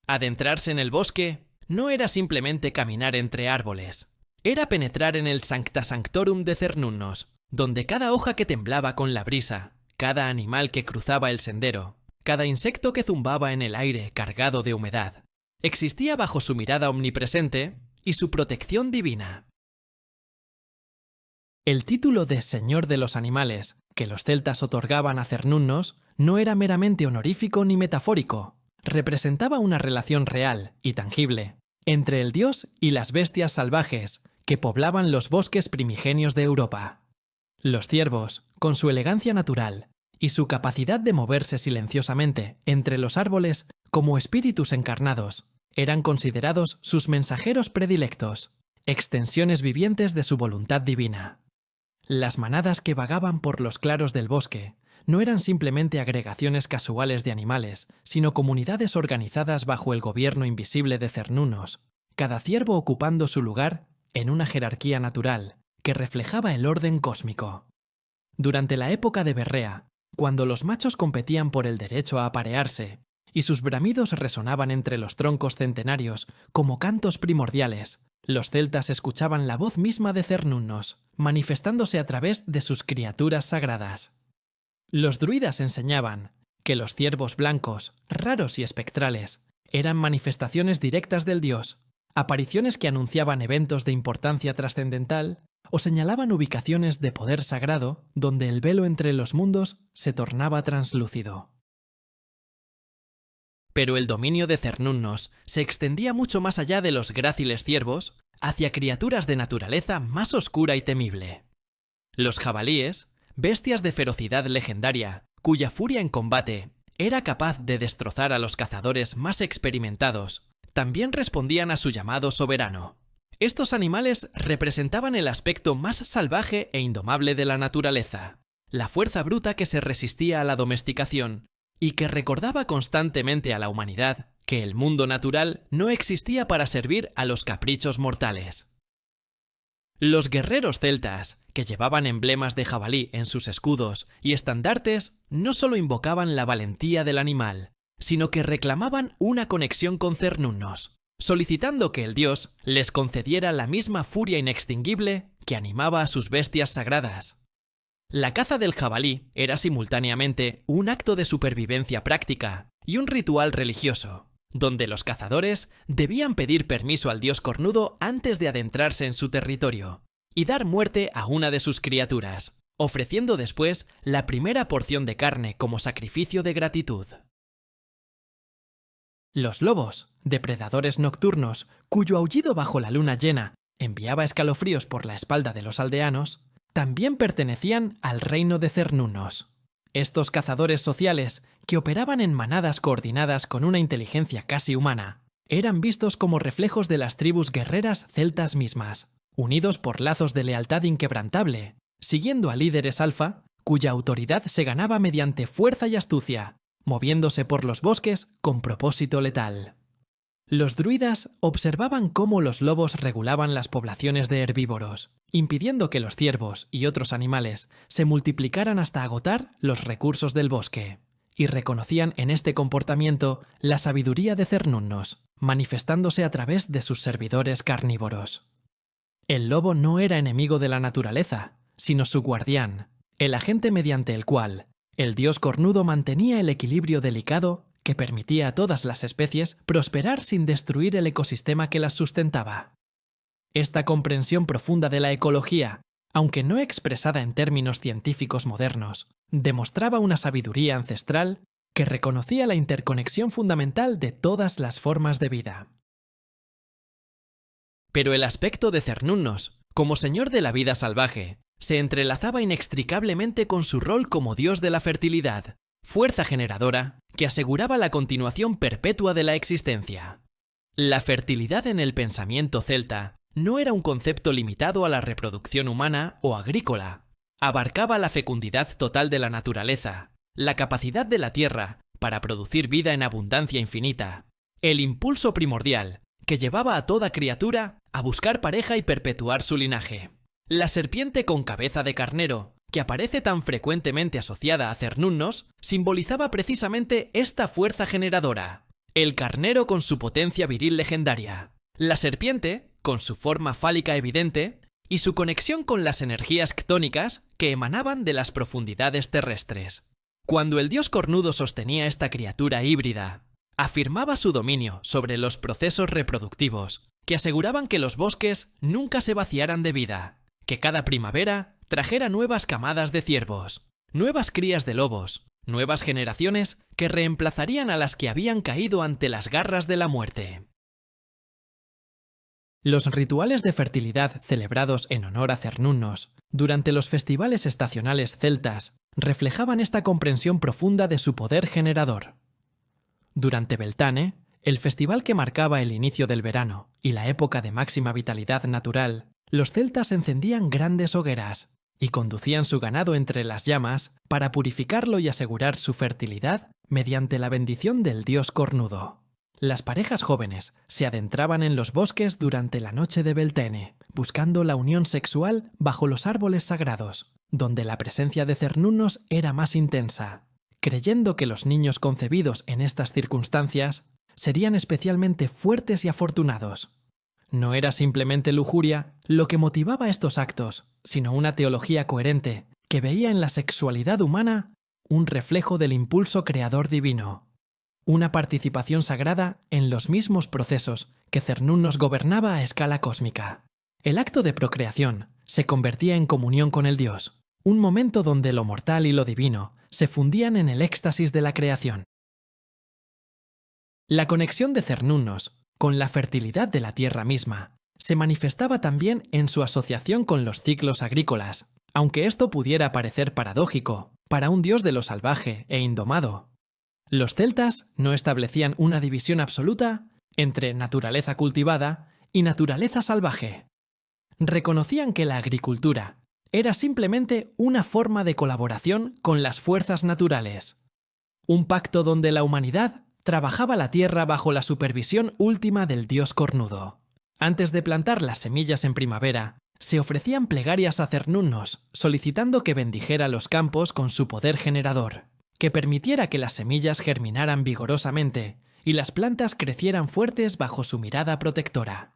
Adentrarse en el bosque no era simplemente caminar entre árboles, era penetrar en el Sancta Sanctorum de Cernunnos, donde cada hoja que temblaba con la brisa, cada animal que cruzaba el sendero, cada insecto que zumbaba en el aire cargado de humedad, existía bajo su mirada omnipresente y su protección divina. El título de Señor de los Animales que los celtas otorgaban a Cernunnos no era meramente honorífico ni metafórico, representaba una relación real y tangible entre el dios y las bestias salvajes que poblaban los bosques primigenios de Europa. Los ciervos, con su elegancia natural y su capacidad de moverse silenciosamente entre los árboles como espíritus encarnados, eran considerados sus mensajeros predilectos, extensiones vivientes de su voluntad divina. Las manadas que vagaban por los claros del bosque no eran simplemente agregaciones casuales de animales, sino comunidades organizadas bajo el gobierno invisible de Cernunnos, cada ciervo ocupando su lugar en una jerarquía natural que reflejaba el orden cósmico. Durante la época de Berrea, cuando los machos competían por el derecho a aparearse, y sus bramidos resonaban entre los troncos centenarios como cantos primordiales, los celtas escuchaban la voz misma de Cernunnos, manifestándose a través de sus criaturas sagradas. Los druidas enseñaban que los ciervos blancos, raros y espectrales, eran manifestaciones directas del dios, apariciones que anunciaban eventos de importancia trascendental o señalaban ubicaciones de poder sagrado donde el velo entre los mundos se tornaba translúcido. Pero el dominio de Cernunnos se extendía mucho más allá de los gráciles ciervos hacia criaturas de naturaleza más oscura y temible. Los jabalíes, bestias de ferocidad legendaria, cuya furia en combate era capaz de destrozar a los cazadores más experimentados, también respondían a su llamado soberano. Estos animales representaban el aspecto más salvaje e indomable de la naturaleza, la fuerza bruta que se resistía a la domesticación y que recordaba constantemente a la humanidad que el mundo natural no existía para servir a los caprichos mortales. Los guerreros celtas, que llevaban emblemas de jabalí en sus escudos y estandartes, no solo invocaban la valentía del animal, sino que reclamaban una conexión con Cernunnos, solicitando que el dios les concediera la misma furia inextinguible que animaba a sus bestias sagradas. La caza del jabalí era simultáneamente un acto de supervivencia práctica y un ritual religioso, donde los cazadores debían pedir permiso al dios cornudo antes de adentrarse en su territorio y dar muerte a una de sus criaturas, ofreciendo después la primera porción de carne como sacrificio de gratitud. Los lobos, depredadores nocturnos, cuyo aullido bajo la luna llena enviaba escalofríos por la espalda de los aldeanos, también pertenecían al reino de Cernunnos. Estos cazadores sociales, que operaban en manadas coordinadas con una inteligencia casi humana, eran vistos como reflejos de las tribus guerreras celtas mismas, unidos por lazos de lealtad inquebrantable, siguiendo a líderes alfa, cuya autoridad se ganaba mediante fuerza y astucia, moviéndose por los bosques con propósito letal. Los druidas observaban cómo los lobos regulaban las poblaciones de herbívoros, impidiendo que los ciervos y otros animales se multiplicaran hasta agotar los recursos del bosque, y reconocían en este comportamiento la sabiduría de Cernunnos, manifestándose a través de sus servidores carnívoros. El lobo no era enemigo de la naturaleza, sino su guardián, el agente mediante el cual El dios cornudo mantenía el equilibrio delicado que permitía a todas las especies prosperar sin destruir el ecosistema que las sustentaba. Esta comprensión profunda de la ecología, aunque no expresada en términos científicos modernos, demostraba una sabiduría ancestral que reconocía la interconexión fundamental de todas las formas de vida. Pero el aspecto de Cernunnos, como señor de la vida salvaje, se entrelazaba inextricablemente con su rol como dios de la fertilidad, fuerza generadora que aseguraba la continuación perpetua de la existencia. La fertilidad en el pensamiento celta no era un concepto limitado a la reproducción humana o agrícola. Abarcaba la fecundidad total de la naturaleza, la capacidad de la tierra para producir vida en abundancia infinita, el impulso primordial que llevaba a toda criatura a buscar pareja y perpetuar su linaje. La serpiente con cabeza de carnero, que aparece tan frecuentemente asociada a Cernunnos, simbolizaba precisamente esta fuerza generadora. El carnero con su potencia viril legendaria. La serpiente, con su forma fálica evidente, y su conexión con las energías ctónicas que emanaban de las profundidades terrestres. Cuando el dios cornudo sostenía esta criatura híbrida, afirmaba su dominio sobre los procesos reproductivos, que aseguraban que los bosques nunca se vaciaran de vida, que cada primavera trajera nuevas camadas de ciervos, nuevas crías de lobos, nuevas generaciones que reemplazarían a las que habían caído ante las garras de la muerte. Los rituales de fertilidad celebrados en honor a Cernunnos durante los festivales estacionales celtas reflejaban esta comprensión profunda de su poder generador. Durante Beltane, el festival que marcaba el inicio del verano y la época de máxima vitalidad natural, los celtas encendían grandes hogueras y conducían su ganado entre las llamas para purificarlo y asegurar su fertilidad mediante la bendición del dios cornudo. Las parejas jóvenes se adentraban en los bosques durante la noche de Beltane, buscando la unión sexual bajo los árboles sagrados, donde la presencia de Cernunnos era más intensa, creyendo que los niños concebidos en estas circunstancias serían especialmente fuertes y afortunados. No era simplemente lujuria lo que motivaba estos actos, sino una teología coherente que veía en la sexualidad humana un reflejo del impulso creador divino, una participación sagrada en los mismos procesos que Cernunnos gobernaba a escala cósmica. El acto de procreación se convertía en comunión con el dios, un momento donde lo mortal y lo divino se fundían en el éxtasis de la creación. La conexión de Cernunnos con la fertilidad de la tierra misma se manifestaba también en su asociación con los ciclos agrícolas, aunque esto pudiera parecer paradójico para un dios de lo salvaje e indomado. Los celtas no establecían una división absoluta entre naturaleza cultivada y naturaleza salvaje. Reconocían que la agricultura era simplemente una forma de colaboración con las fuerzas naturales, un pacto donde la humanidad trabajaba la tierra bajo la supervisión última del dios cornudo. Antes de plantar las semillas en primavera, se ofrecían plegarias a Cernunnos, solicitando que bendijera los campos con su poder generador, que permitiera que las semillas germinaran vigorosamente y las plantas crecieran fuertes bajo su mirada protectora.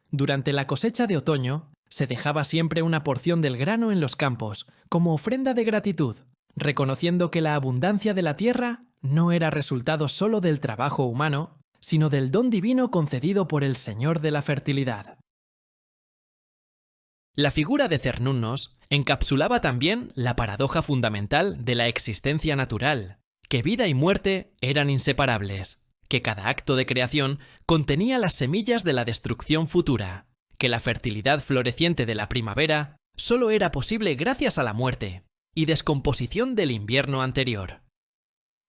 Durante la cosecha de otoño, se dejaba siempre una porción del grano en los campos, como ofrenda de gratitud, reconociendo que la abundancia de la tierra no era resultado solo del trabajo humano, sino del don divino concedido por el Señor de la fertilidad. La figura de Cernunnos encapsulaba también la paradoja fundamental de la existencia natural, que vida y muerte eran inseparables, que cada acto de creación contenía las semillas de la destrucción futura, que la fertilidad floreciente de la primavera solo era posible gracias a la muerte y descomposición del invierno anterior.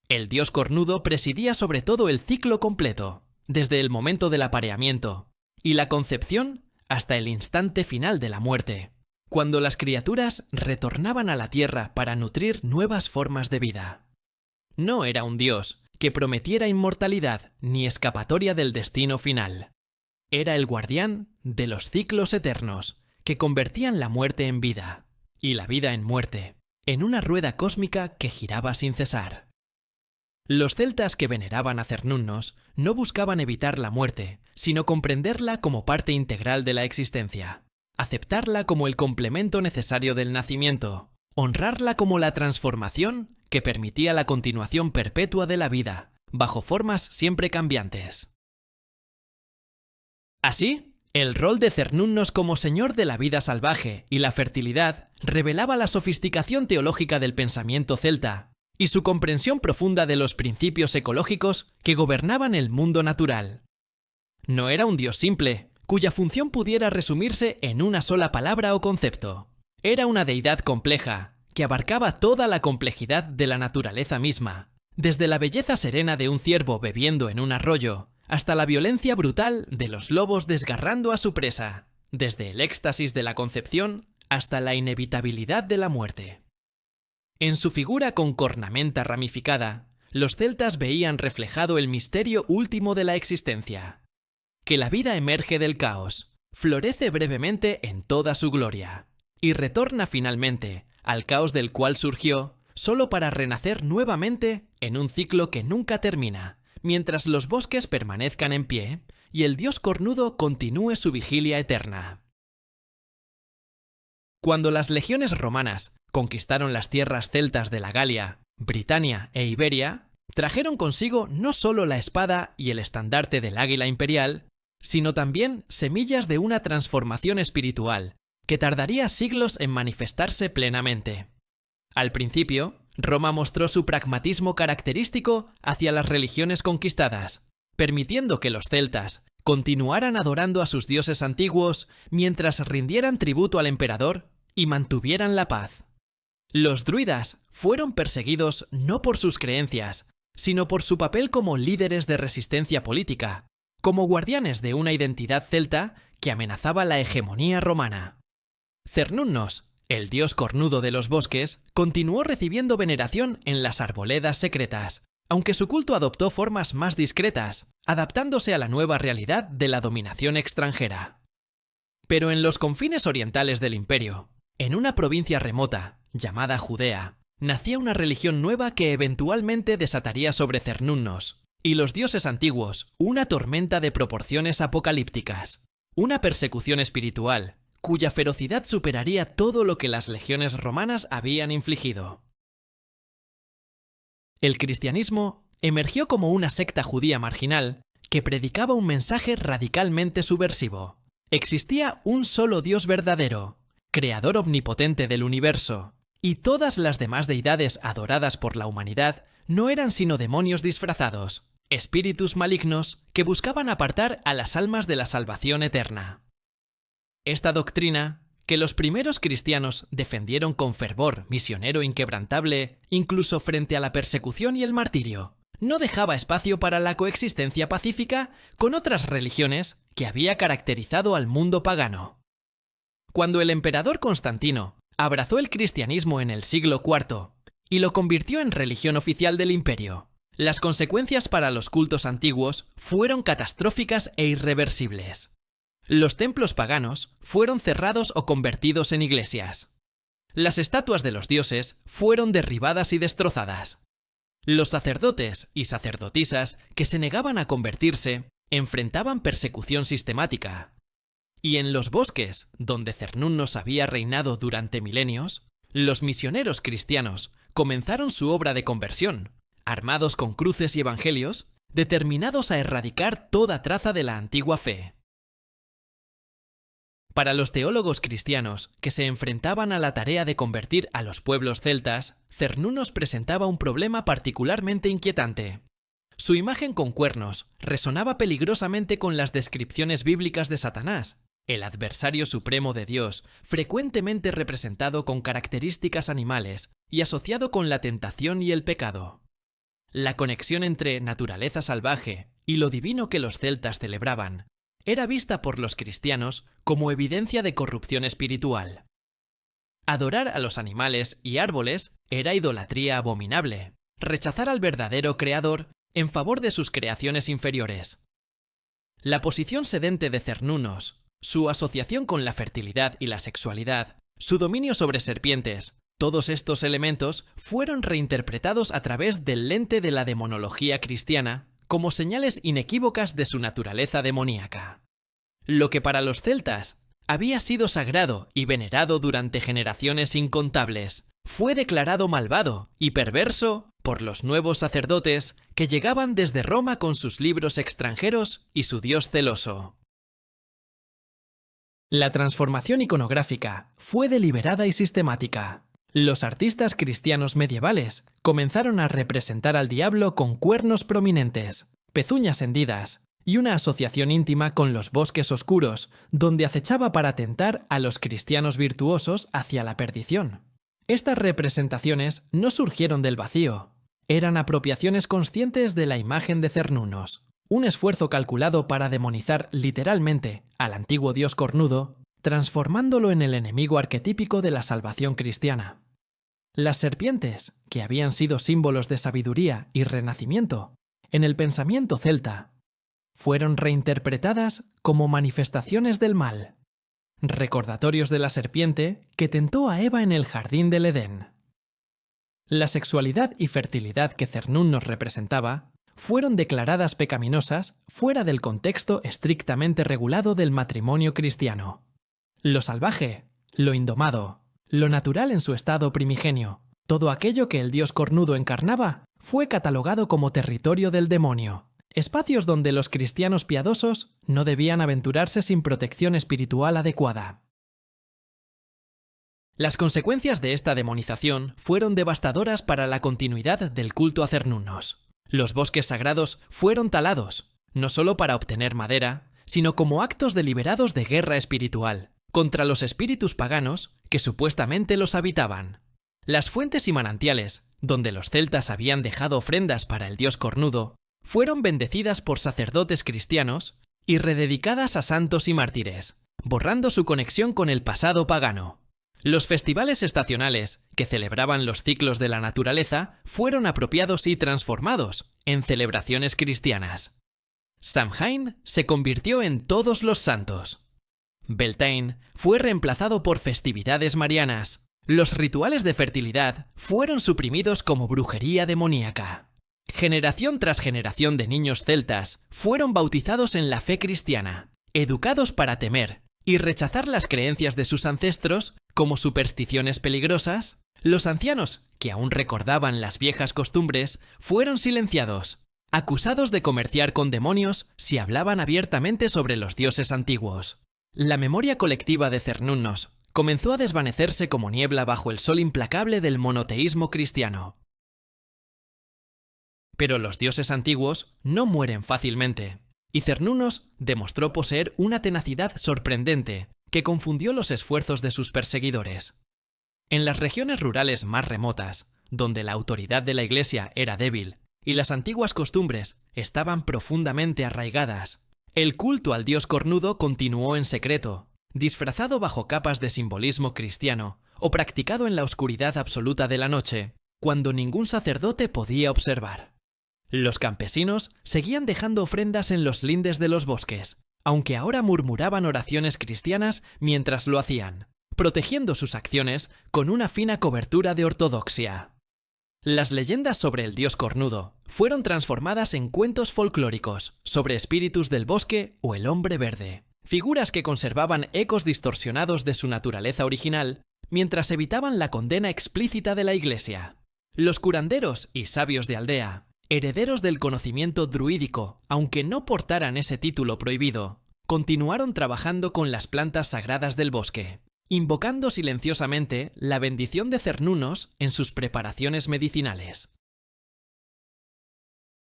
El dios cornudo presidía sobre todo el ciclo completo, desde el momento del apareamiento y la concepción hasta el instante final de la muerte, cuando las criaturas retornaban a la tierra para nutrir nuevas formas de vida. No era un dios que prometiera inmortalidad ni escapatoria del destino final. Era el guardián de los ciclos eternos que convertían la muerte en vida y la vida en muerte, en una rueda cósmica que giraba sin cesar. Los celtas que veneraban a Cernunnos no buscaban evitar la muerte, sino comprenderla como parte integral de la existencia, aceptarla como el complemento necesario del nacimiento, honrarla como la transformación que permitía la continuación perpetua de la vida, bajo formas siempre cambiantes. Así, el rol de Cernunnos como señor de la vida salvaje y la fertilidad revelaba la sofisticación teológica del pensamiento celta y su comprensión profunda de los principios ecológicos que gobernaban el mundo natural. No era un dios simple, cuya función pudiera resumirse en una sola palabra o concepto. Era una deidad compleja, que abarcaba toda la complejidad de la naturaleza misma, desde la belleza serena de un ciervo bebiendo en un arroyo, hasta la violencia brutal de los lobos desgarrando a su presa, desde el éxtasis de la concepción hasta la inevitabilidad de la muerte. En su figura con cornamenta ramificada, los celtas veían reflejado el misterio último de la existencia: que la vida emerge del caos, florece brevemente en toda su gloria, y retorna finalmente al caos del cual surgió, solo para renacer nuevamente en un ciclo que nunca termina, mientras los bosques permanezcan en pie y el dios cornudo continúe su vigilia eterna. Cuando las legiones romanas conquistaron las tierras celtas de la Galia, Britania e Iberia, trajeron consigo no solo la espada y el estandarte del águila imperial, sino también semillas de una transformación espiritual que tardaría siglos en manifestarse plenamente. Al principio, Roma mostró su pragmatismo característico hacia las religiones conquistadas, permitiendo que los celtas continuaran adorando a sus dioses antiguos mientras rindieran tributo al emperador y mantuvieran la paz. Los druidas fueron perseguidos no por sus creencias, sino por su papel como líderes de resistencia política, como guardianes de una identidad celta que amenazaba la hegemonía romana. Cernunnos, el dios cornudo de los bosques, continuó recibiendo veneración en las arboledas secretas, aunque su culto adoptó formas más discretas, adaptándose a la nueva realidad de la dominación extranjera. Pero en los confines orientales del imperio, en una provincia remota, llamada Judea, nacía una religión nueva que eventualmente desataría sobre Cernunnos y los dioses antiguos una tormenta de proporciones apocalípticas, una persecución espiritual cuya ferocidad superaría todo lo que las legiones romanas habían infligido. El cristianismo emergió como una secta judía marginal que predicaba un mensaje radicalmente subversivo. Existía un solo Dios verdadero, creador omnipotente del universo, y todas las demás deidades adoradas por la humanidad no eran sino demonios disfrazados, espíritus malignos que buscaban apartar a las almas de la salvación eterna. Esta doctrina, que los primeros cristianos defendieron con fervor misionero inquebrantable, incluso frente a la persecución y el martirio, no dejaba espacio para la coexistencia pacífica con otras religiones que había caracterizado al mundo pagano. Cuando el emperador Constantino abrazó el cristianismo en el siglo IV y lo convirtió en religión oficial del imperio, las consecuencias para los cultos antiguos fueron catastróficas e irreversibles. Los templos paganos fueron cerrados o convertidos en iglesias. Las estatuas de los dioses fueron derribadas y destrozadas. Los sacerdotes y sacerdotisas que se negaban a convertirse enfrentaban persecución sistemática. Y en los bosques, donde Cernunnos había reinado durante milenios, los misioneros cristianos comenzaron su obra de conversión, armados con cruces y evangelios, determinados a erradicar toda traza de la antigua fe. Para los teólogos cristianos que se enfrentaban a la tarea de convertir a los pueblos celtas, Cernunnos presentaba un problema particularmente inquietante. Su imagen con cuernos resonaba peligrosamente con las descripciones bíblicas de Satanás, el adversario supremo de Dios, frecuentemente representado con características animales y asociado con la tentación y el pecado. La conexión entre naturaleza salvaje y lo divino que los celtas celebraban era vista por los cristianos como evidencia de corrupción espiritual. Adorar a los animales y árboles era idolatría abominable, rechazar al verdadero creador en favor de sus creaciones inferiores. La posición sedente de Cernunnos, su asociación con la fertilidad y la sexualidad, su dominio sobre serpientes, todos estos elementos fueron reinterpretados a través del lente de la demonología cristiana como señales inequívocas de su naturaleza demoníaca. Lo que para los celtas había sido sagrado y venerado durante generaciones incontables, fue declarado malvado y perverso por los nuevos sacerdotes que llegaban desde Roma con sus libros extranjeros y su dios celoso. La transformación iconográfica fue deliberada y sistemática. Los artistas cristianos medievales comenzaron a representar al diablo con cuernos prominentes, pezuñas hendidas y una asociación íntima con los bosques oscuros, donde acechaba para tentar a los cristianos virtuosos hacia la perdición. Estas representaciones no surgieron del vacío, eran apropiaciones conscientes de la imagen de Cernunnos, un esfuerzo calculado para demonizar literalmente al antiguo dios cornudo, transformándolo en el enemigo arquetípico de la salvación cristiana. Las serpientes, que habían sido símbolos de sabiduría y renacimiento, en el pensamiento celta, fueron reinterpretadas como manifestaciones del mal, recordatorios de la serpiente que tentó a Eva en el jardín del Edén. La sexualidad y fertilidad que Cernunnos representaba fueron declaradas pecaminosas fuera del contexto estrictamente regulado del matrimonio cristiano. Lo salvaje, lo indomado, lo natural en su estado primigenio, todo aquello que el dios cornudo encarnaba, fue catalogado como territorio del demonio, espacios donde los cristianos piadosos no debían aventurarse sin protección espiritual adecuada. Las consecuencias de esta demonización fueron devastadoras para la continuidad del culto a Cernunnos. Los bosques sagrados fueron talados, no solo para obtener madera, sino como actos deliberados de guerra espiritual, contra los espíritus paganos que supuestamente los habitaban. Las fuentes y manantiales, donde los celtas habían dejado ofrendas para el dios cornudo, fueron bendecidas por sacerdotes cristianos y rededicadas a santos y mártires, borrando su conexión con el pasado pagano. Los festivales estacionales, que celebraban los ciclos de la naturaleza, fueron apropiados y transformados en celebraciones cristianas. Samhain se convirtió en Todos los Santos. Beltane fue reemplazado por festividades marianas. Los rituales de fertilidad fueron suprimidos como brujería demoníaca. Generación tras generación de niños celtas fueron bautizados en la fe cristiana, educados para temer y rechazar las creencias de sus ancestros como supersticiones peligrosas. Los ancianos, que aún recordaban las viejas costumbres, fueron silenciados, acusados de comerciar con demonios si hablaban abiertamente sobre los dioses antiguos. La memoria colectiva de Cernunnos comenzó a desvanecerse como niebla bajo el sol implacable del monoteísmo cristiano. Pero los dioses antiguos no mueren fácilmente, y Cernunnos demostró poseer una tenacidad sorprendente que confundió los esfuerzos de sus perseguidores. En las regiones rurales más remotas, donde la autoridad de la Iglesia era débil y las antiguas costumbres estaban profundamente arraigadas, el culto al dios cornudo continuó en secreto, disfrazado bajo capas de simbolismo cristiano o practicado en la oscuridad absoluta de la noche, cuando ningún sacerdote podía observar. Los campesinos seguían dejando ofrendas en los lindes de los bosques, aunque ahora murmuraban oraciones cristianas mientras lo hacían, protegiendo sus acciones con una fina cobertura de ortodoxia. Las leyendas sobre el dios cornudo fueron transformadas en cuentos folclóricos sobre espíritus del bosque o el hombre verde, figuras que conservaban ecos distorsionados de su naturaleza original mientras evitaban la condena explícita de la Iglesia. Los curanderos y sabios de aldea, herederos del conocimiento druídico, aunque no portaran ese título prohibido, continuaron trabajando con las plantas sagradas del bosque, invocando silenciosamente la bendición de Cernunnos en sus preparaciones medicinales.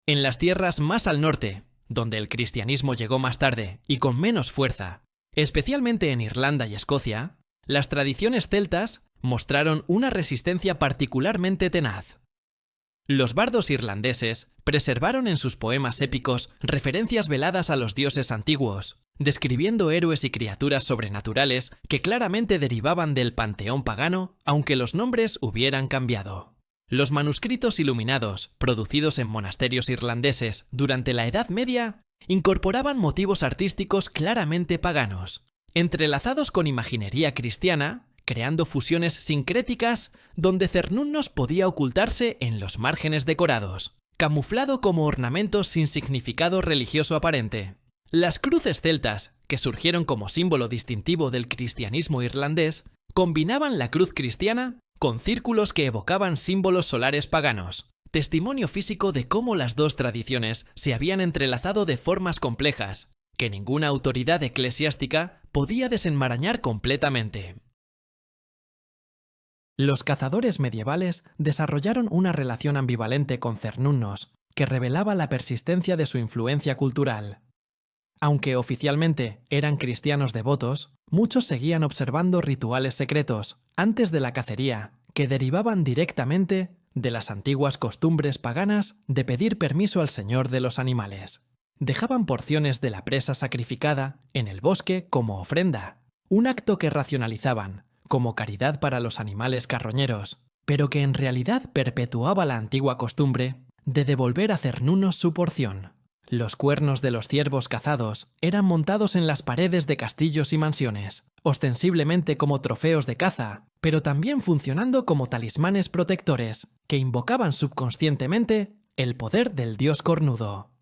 En las tierras más al norte, donde el cristianismo llegó más tarde y con menos fuerza, especialmente en Irlanda y Escocia, las tradiciones celtas mostraron una resistencia particularmente tenaz. Los bardos irlandeses preservaron en sus poemas épicos referencias veladas a los dioses antiguos, describiendo héroes y criaturas sobrenaturales que claramente derivaban del panteón pagano, aunque los nombres hubieran cambiado. Los manuscritos iluminados, producidos en monasterios irlandeses durante la Edad Media, incorporaban motivos artísticos claramente paganos, entrelazados con imaginería cristiana, creando fusiones sincréticas donde Cernunnos podía ocultarse en los márgenes decorados, camuflado como ornamentos sin significado religioso aparente. Las cruces celtas, que surgieron como símbolo distintivo del cristianismo irlandés, combinaban la cruz cristiana con círculos que evocaban símbolos solares paganos, testimonio físico de cómo las dos tradiciones se habían entrelazado de formas complejas, que ninguna autoridad eclesiástica podía desenmarañar completamente. Los cazadores medievales desarrollaron una relación ambivalente con Cernunnos, que revelaba la persistencia de su influencia cultural. Aunque oficialmente eran cristianos devotos, muchos seguían observando rituales secretos antes de la cacería, que derivaban directamente de las antiguas costumbres paganas de pedir permiso al señor de los animales. Dejaban porciones de la presa sacrificada en el bosque como ofrenda, un acto que racionalizaban como caridad para los animales carroñeros, pero que en realidad perpetuaba la antigua costumbre de devolver a Cernunnos su porción. Los cuernos de los ciervos cazados eran montados en las paredes de castillos y mansiones, ostensiblemente como trofeos de caza, pero también funcionando como talismanes protectores que invocaban subconscientemente el poder del dios cornudo.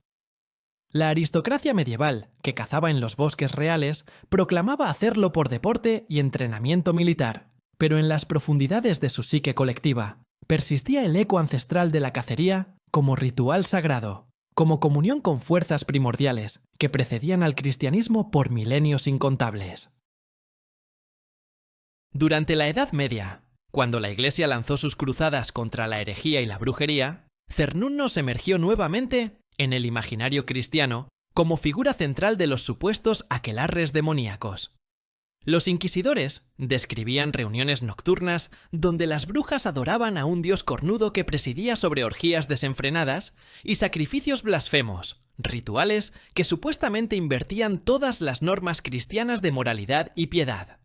La aristocracia medieval, que cazaba en los bosques reales, proclamaba hacerlo por deporte y entrenamiento militar, pero en las profundidades de su psique colectiva persistía el eco ancestral de la cacería como ritual sagrado, como comunión con fuerzas primordiales que precedían al cristianismo por milenios incontables. Durante la Edad Media, cuando la Iglesia lanzó sus cruzadas contra la herejía y la brujería, Cernunnos emergió nuevamente en el imaginario cristiano como figura central de los supuestos aquelarres demoníacos. Los inquisidores describían reuniones nocturnas donde las brujas adoraban a un dios cornudo que presidía sobre orgías desenfrenadas y sacrificios blasfemos, rituales que supuestamente invertían todas las normas cristianas de moralidad y piedad.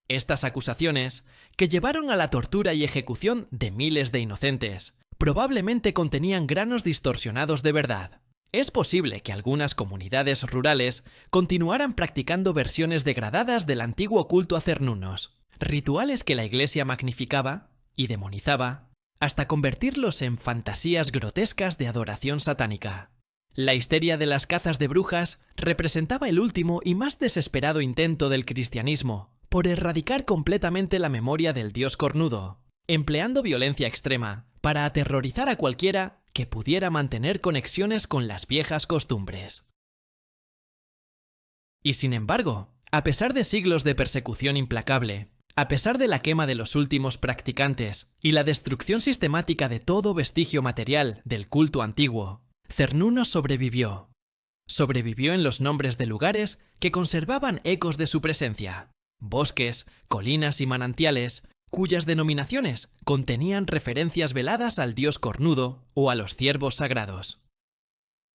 Estas acusaciones, que llevaron a la tortura y ejecución de miles de inocentes, probablemente contenían granos distorsionados de verdad. Es posible que algunas comunidades rurales continuaran practicando versiones degradadas del antiguo culto a Cernunnos, rituales que la Iglesia magnificaba y demonizaba, hasta convertirlos en fantasías grotescas de adoración satánica. La histeria de las cazas de brujas representaba el último y más desesperado intento del cristianismo por erradicar completamente la memoria del dios cornudo, empleando violencia extrema para aterrorizar a cualquiera que pudiera mantener conexiones con las viejas costumbres. Y sin embargo, a pesar de siglos de persecución implacable, a pesar de la quema de los últimos practicantes y la destrucción sistemática de todo vestigio material del culto antiguo, Cernunnos sobrevivió. Sobrevivió en los nombres de lugares que conservaban ecos de su presencia, bosques, colinas y manantiales, cuyas denominaciones contenían referencias veladas al dios cornudo o a los ciervos sagrados.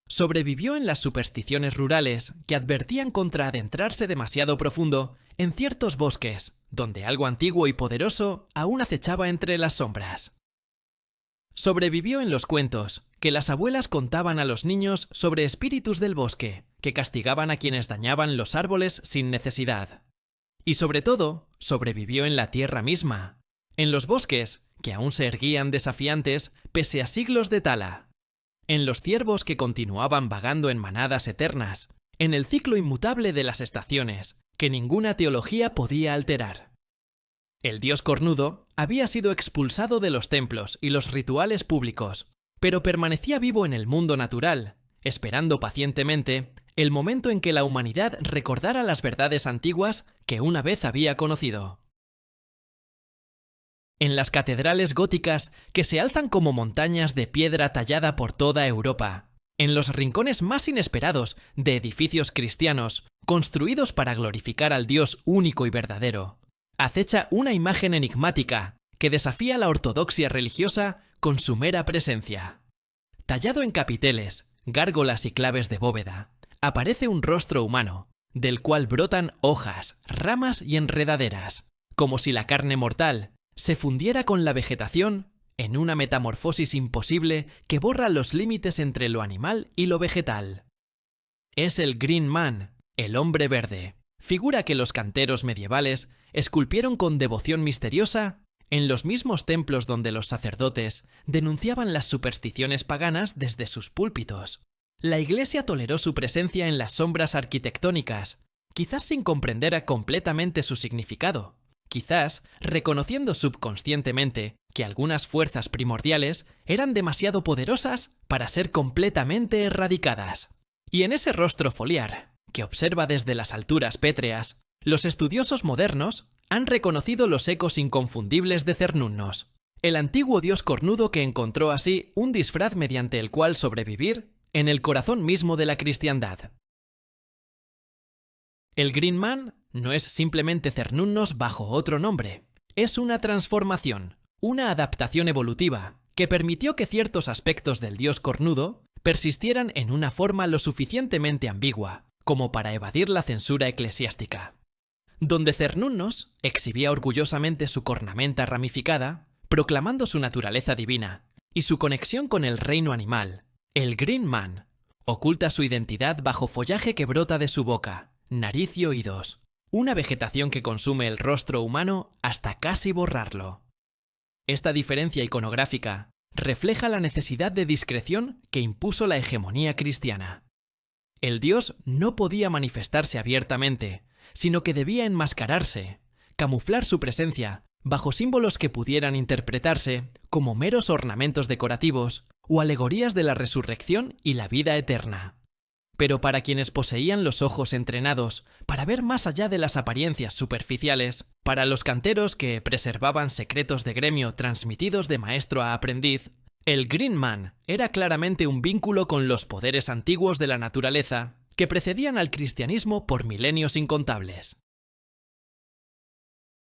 Sobrevivió en las supersticiones rurales que advertían contra adentrarse demasiado profundo en ciertos bosques, donde algo antiguo y poderoso aún acechaba entre las sombras. Sobrevivió en los cuentos que las abuelas contaban a los niños sobre espíritus del bosque que castigaban a quienes dañaban los árboles sin necesidad. Y sobre todo, sobrevivió en la tierra misma, en los bosques que aún se erguían desafiantes pese a siglos de tala, en los ciervos que continuaban vagando en manadas eternas, en el ciclo inmutable de las estaciones que ninguna teología podía alterar. El dios cornudo había sido expulsado de los templos y los rituales públicos, pero permanecía vivo en el mundo natural, esperando pacientemente el momento en que la humanidad recordara las verdades antiguas que una vez había conocido. En las catedrales góticas que se alzan como montañas de piedra tallada por toda Europa, en los rincones más inesperados de edificios cristianos construidos para glorificar al Dios único y verdadero, acecha una imagen enigmática que desafía la ortodoxia religiosa con su mera presencia. Tallado en capiteles, gárgolas y claves de bóveda, aparece un rostro humano, del cual brotan hojas, ramas y enredaderas, como si la carne mortal se fundiera con la vegetación en una metamorfosis imposible que borra los límites entre lo animal y lo vegetal. Es el Green Man, el hombre verde, figura que los canteros medievales esculpieron con devoción misteriosa en los mismos templos donde los sacerdotes denunciaban las supersticiones paganas desde sus púlpitos. La Iglesia toleró su presencia en las sombras arquitectónicas, quizás sin comprender completamente su significado, quizás reconociendo subconscientemente que algunas fuerzas primordiales eran demasiado poderosas para ser completamente erradicadas. Y en ese rostro foliar, que observa desde las alturas pétreas, los estudiosos modernos han reconocido los ecos inconfundibles de Cernunnos, el antiguo dios cornudo que encontró así un disfraz mediante el cual sobrevivir en el corazón mismo de la cristiandad. El Green Man no es simplemente Cernunnos bajo otro nombre, es una transformación, una adaptación evolutiva que permitió que ciertos aspectos del dios cornudo persistieran en una forma lo suficientemente ambigua como para evadir la censura eclesiástica. Donde Cernunnos exhibía orgullosamente su cornamenta ramificada, proclamando su naturaleza divina y su conexión con el reino animal, el Green Man oculta su identidad bajo follaje que brota de su boca, nariz y oídos, una vegetación que consume el rostro humano hasta casi borrarlo. Esta diferencia iconográfica refleja la necesidad de discreción que impuso la hegemonía cristiana. El dios no podía manifestarse abiertamente, sino que debía enmascararse, camuflar su presencia bajo símbolos que pudieran interpretarse como meros ornamentos decorativos o alegorías de la resurrección y la vida eterna. Pero para quienes poseían los ojos entrenados para ver más allá de las apariencias superficiales, para los canteros que preservaban secretos de gremio transmitidos de maestro a aprendiz, el Green Man era claramente un vínculo con los poderes antiguos de la naturaleza que precedían al cristianismo por milenios incontables.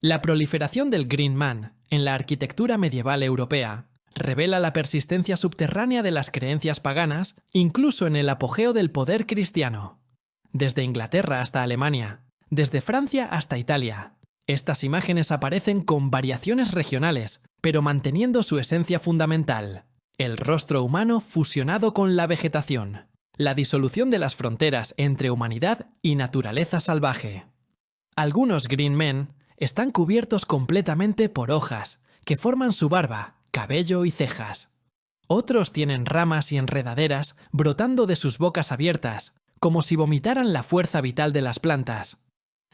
La proliferación del Green Man en la arquitectura medieval europea revela la persistencia subterránea de las creencias paganas incluso en el apogeo del poder cristiano. Desde Inglaterra hasta Alemania, desde Francia hasta Italia, estas imágenes aparecen con variaciones regionales, pero manteniendo su esencia fundamental: el rostro humano fusionado con la vegetación, la disolución de las fronteras entre humanidad y naturaleza salvaje. Algunos Green Men están cubiertos completamente por hojas, que forman su barba, cabello y cejas. Otros tienen ramas y enredaderas brotando de sus bocas abiertas, como si vomitaran la fuerza vital de las plantas.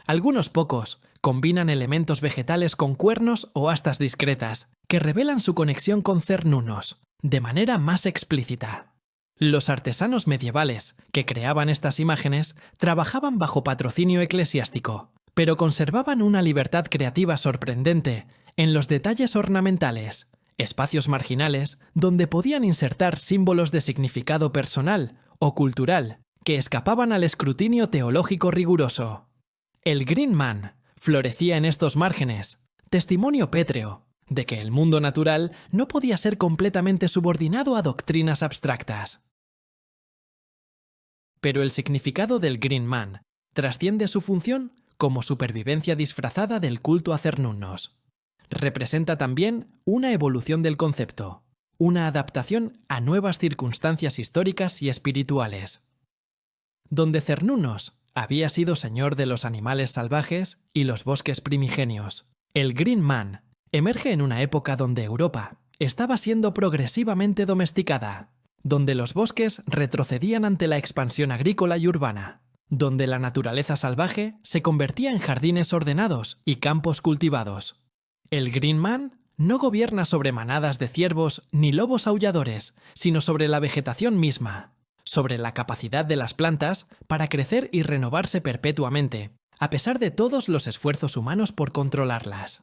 Algunos pocos combinan elementos vegetales con cuernos o astas discretas, que revelan su conexión con Cernunnos, de manera más explícita. Los artesanos medievales que creaban estas imágenes trabajaban bajo patrocinio eclesiástico, pero conservaban una libertad creativa sorprendente en los detalles ornamentales, espacios marginales donde podían insertar símbolos de significado personal o cultural que escapaban al escrutinio teológico riguroso. El Green Man florecía en estos márgenes, testimonio pétreo de que el mundo natural no podía ser completamente subordinado a doctrinas abstractas. Pero el significado del Green Man trasciende su función como supervivencia disfrazada del culto a Cernunnos. Representa también una evolución del concepto, una adaptación a nuevas circunstancias históricas y espirituales. Donde Cernunnos había sido señor de los animales salvajes y los bosques primigenios, el Green Man emerge en una época donde Europa estaba siendo progresivamente domesticada, donde los bosques retrocedían ante la expansión agrícola y urbana, donde la naturaleza salvaje se convertía en jardines ordenados y campos cultivados. El Green Man no gobierna sobre manadas de ciervos ni lobos aulladores, sino sobre la vegetación misma, sobre la capacidad de las plantas para crecer y renovarse perpetuamente, a pesar de todos los esfuerzos humanos por controlarlas.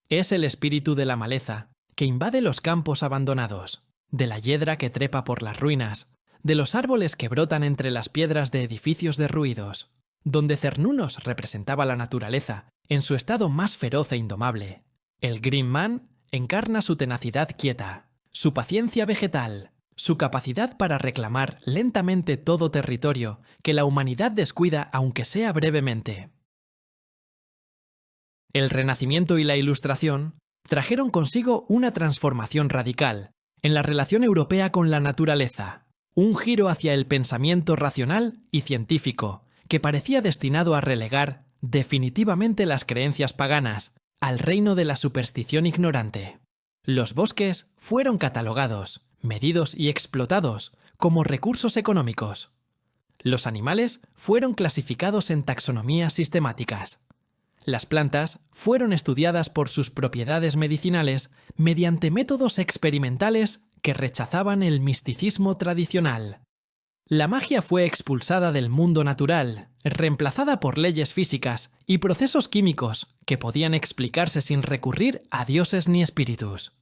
Es el espíritu de la maleza que invade los campos abandonados, de la hiedra que trepa por las ruinas, de los árboles que brotan entre las piedras de edificios derruidos, donde Cernunnos representaba la naturaleza en su estado más feroz e indomable. El Green Man encarna su tenacidad quieta, su paciencia vegetal, su capacidad para reclamar lentamente todo territorio que la humanidad descuida aunque sea brevemente. El Renacimiento y la Ilustración trajeron consigo una transformación radical en la relación europea con la naturaleza, un giro hacia el pensamiento racional y científico que parecía destinado a relegar definitivamente las creencias paganas al reino de la superstición ignorante. Los bosques fueron catalogados, medidos y explotados como recursos económicos. Los animales fueron clasificados en taxonomías sistemáticas. Las plantas fueron estudiadas por sus propiedades medicinales mediante métodos experimentales que rechazaban el misticismo tradicional. La magia fue expulsada del mundo natural, reemplazada por leyes físicas y procesos químicos que podían explicarse sin recurrir a dioses ni espíritus.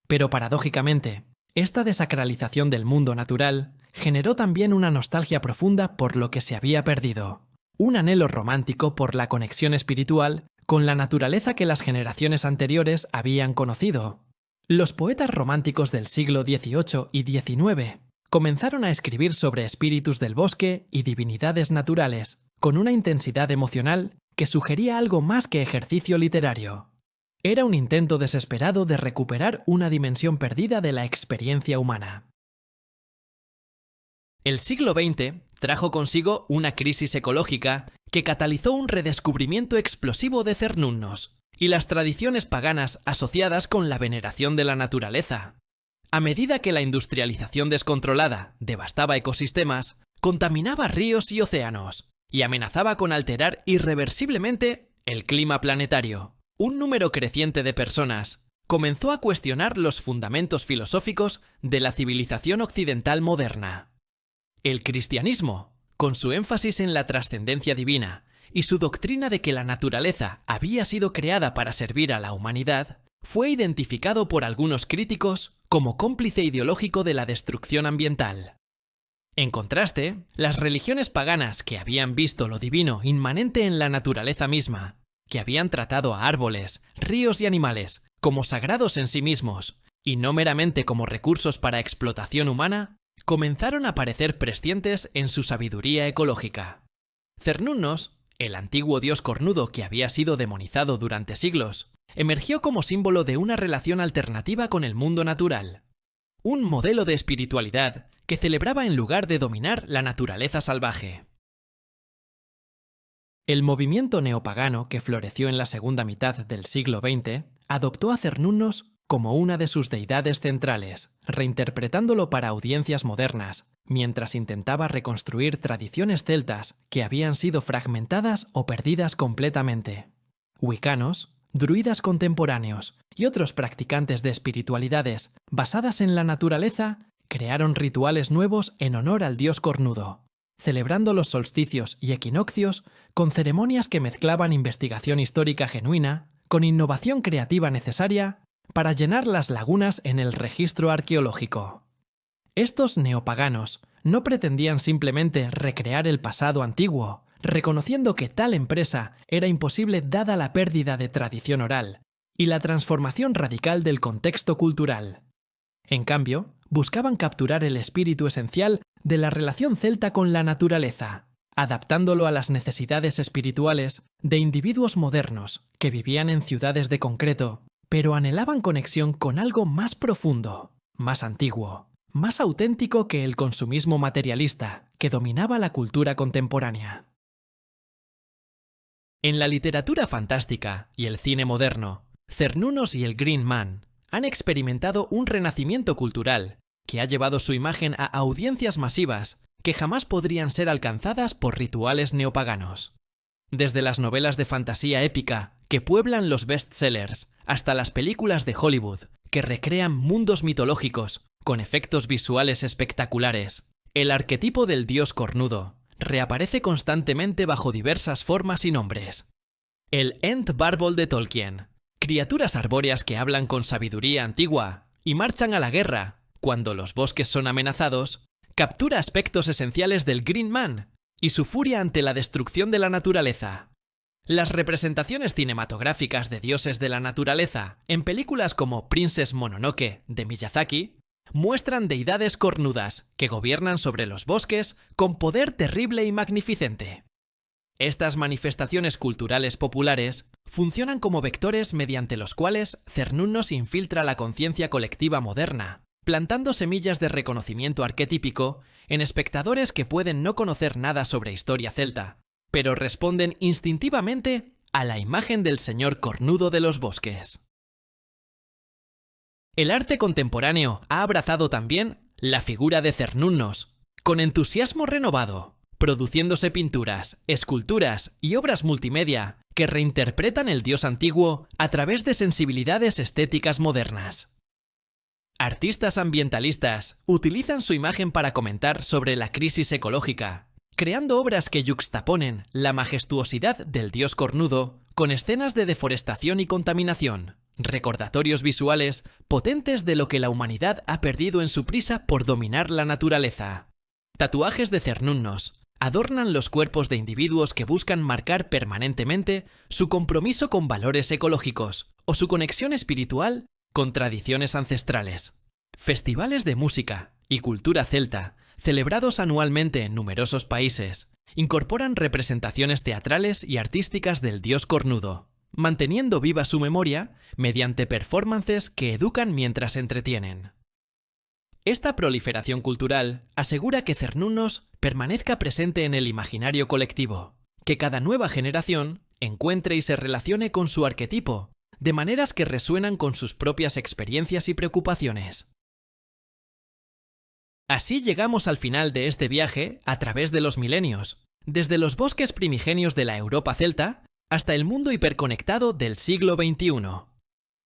Pero paradójicamente, esta desacralización del mundo natural generó también una nostalgia profunda por lo que se había perdido, un anhelo romántico por la conexión espiritual con la naturaleza que las generaciones anteriores habían conocido. Los poetas románticos del siglo XVIII y XIX comenzaron a escribir sobre espíritus del bosque y divinidades naturales, con una intensidad emocional que sugería algo más que ejercicio literario. Era un intento desesperado de recuperar una dimensión perdida de la experiencia humana. El siglo XX trajo consigo una crisis ecológica que catalizó un redescubrimiento explosivo de Cernunnos y las tradiciones paganas asociadas con la veneración de la naturaleza. A medida que la industrialización descontrolada devastaba ecosistemas, contaminaba ríos y océanos, y amenazaba con alterar irreversiblemente el clima planetario, un número creciente de personas comenzó a cuestionar los fundamentos filosóficos de la civilización occidental moderna. El cristianismo, con su énfasis en la trascendencia divina y su doctrina de que la naturaleza había sido creada para servir a la humanidad, fue identificado por algunos críticos como cómplice ideológico de la destrucción ambiental. En contraste, las religiones paganas que habían visto lo divino inmanente en la naturaleza misma, que habían tratado a árboles, ríos y animales como sagrados en sí mismos y no meramente como recursos para explotación humana, comenzaron a parecer prescientes en su sabiduría ecológica. Cernunnos, el antiguo dios cornudo que había sido demonizado durante siglos, emergió como símbolo de una relación alternativa con el mundo natural. Un modelo de espiritualidad que celebraba en lugar de dominar la naturaleza salvaje. El movimiento neopagano que floreció en la segunda mitad del siglo XX adoptó a Cernunnos como una de sus deidades centrales, reinterpretándolo para audiencias modernas, mientras intentaba reconstruir tradiciones celtas que habían sido fragmentadas o perdidas completamente. Wicanos, druidas contemporáneos y otros practicantes de espiritualidades basadas en la naturaleza crearon rituales nuevos en honor al dios cornudo, celebrando los solsticios y equinoccios con ceremonias que mezclaban investigación histórica genuina con innovación creativa necesaria para llenar las lagunas en el registro arqueológico. Estos neopaganos no pretendían simplemente recrear el pasado antiguo, reconociendo que tal empresa era imposible dada la pérdida de tradición oral y la transformación radical del contexto cultural. En cambio, buscaban capturar el espíritu esencial de la relación celta con la naturaleza, adaptándolo a las necesidades espirituales de individuos modernos que vivían en ciudades de concreto, pero anhelaban conexión con algo más profundo, más antiguo, más auténtico que el consumismo materialista que dominaba la cultura contemporánea. En la literatura fantástica y el cine moderno, Cernunnos y el Green Man han experimentado un renacimiento cultural que ha llevado su imagen a audiencias masivas que jamás podrían ser alcanzadas por rituales neopaganos. Desde las novelas de fantasía épica que pueblan los bestsellers hasta las películas de Hollywood que recrean mundos mitológicos con efectos visuales espectaculares, el arquetipo del dios cornudo reaparece constantemente bajo diversas formas y nombres. El Ent Barbol de Tolkien, criaturas arbóreas que hablan con sabiduría antigua y marchan a la guerra cuando los bosques son amenazados, captura aspectos esenciales del Green Man y su furia ante la destrucción de la naturaleza. Las representaciones cinematográficas de dioses de la naturaleza en películas como Princess Mononoke de Miyazaki muestran deidades cornudas que gobiernan sobre los bosques con poder terrible y magnificente. Estas manifestaciones culturales populares funcionan como vectores mediante los cuales Cernunnos infiltra la conciencia colectiva moderna, plantando semillas de reconocimiento arquetípico en espectadores que pueden no conocer nada sobre historia celta, pero responden instintivamente a la imagen del señor cornudo de los bosques. El arte contemporáneo ha abrazado también la figura de Cernunnos, con entusiasmo renovado, produciéndose pinturas, esculturas y obras multimedia que reinterpretan el dios antiguo a través de sensibilidades estéticas modernas. Artistas ambientalistas utilizan su imagen para comentar sobre la crisis ecológica, creando obras que yuxtaponen la majestuosidad del dios cornudo con escenas de deforestación y contaminación, recordatorios visuales potentes de lo que la humanidad ha perdido en su prisa por dominar la naturaleza. Tatuajes de Cernunnos adornan los cuerpos de individuos que buscan marcar permanentemente su compromiso con valores ecológicos o su conexión espiritual con tradiciones ancestrales. Festivales de música y cultura celta, celebrados anualmente en numerosos países, incorporan representaciones teatrales y artísticas del dios cornudo, manteniendo viva su memoria mediante performances que educan mientras entretienen. Esta proliferación cultural asegura que Cernunnos permanezca presente en el imaginario colectivo, que cada nueva generación encuentre y se relacione con su arquetipo, de maneras que resuenan con sus propias experiencias y preocupaciones. Así llegamos al final de este viaje a través de los milenios, desde los bosques primigenios de la Europa celta hasta el mundo hiperconectado del siglo XXI.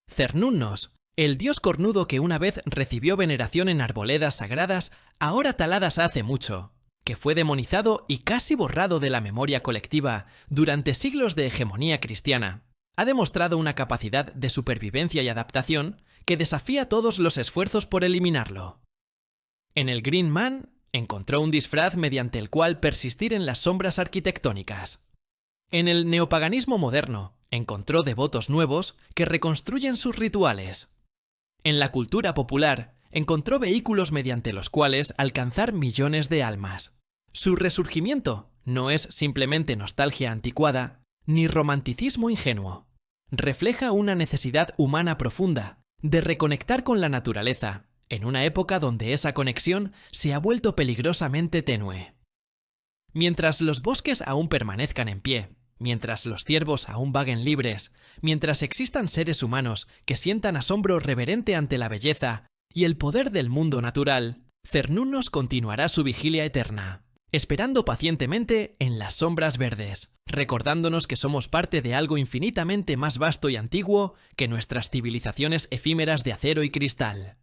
Cernunnos, el dios cornudo que una vez recibió veneración en arboledas sagradas, ahora taladas hace mucho, que fue demonizado y casi borrado de la memoria colectiva durante siglos de hegemonía cristiana, ha demostrado una capacidad de supervivencia y adaptación que desafía todos los esfuerzos por eliminarlo. En el Green Man encontró un disfraz mediante el cual persistir en las sombras arquitectónicas. En el neopaganismo moderno encontró devotos nuevos que reconstruyen sus rituales. En la cultura popular encontró vehículos mediante los cuales alcanzar millones de almas. Su resurgimiento no es simplemente nostalgia anticuada, ni romanticismo ingenuo. Refleja una necesidad humana profunda de reconectar con la naturaleza, en una época donde esa conexión se ha vuelto peligrosamente tenue. Mientras los bosques aún permanezcan en pie, mientras los ciervos aún vaguen libres, mientras existan seres humanos que sientan asombro reverente ante la belleza y el poder del mundo natural, Cernunnos continuará su vigilia eterna, esperando pacientemente en las sombras verdes, recordándonos que somos parte de algo infinitamente más vasto y antiguo que nuestras civilizaciones efímeras de acero y cristal.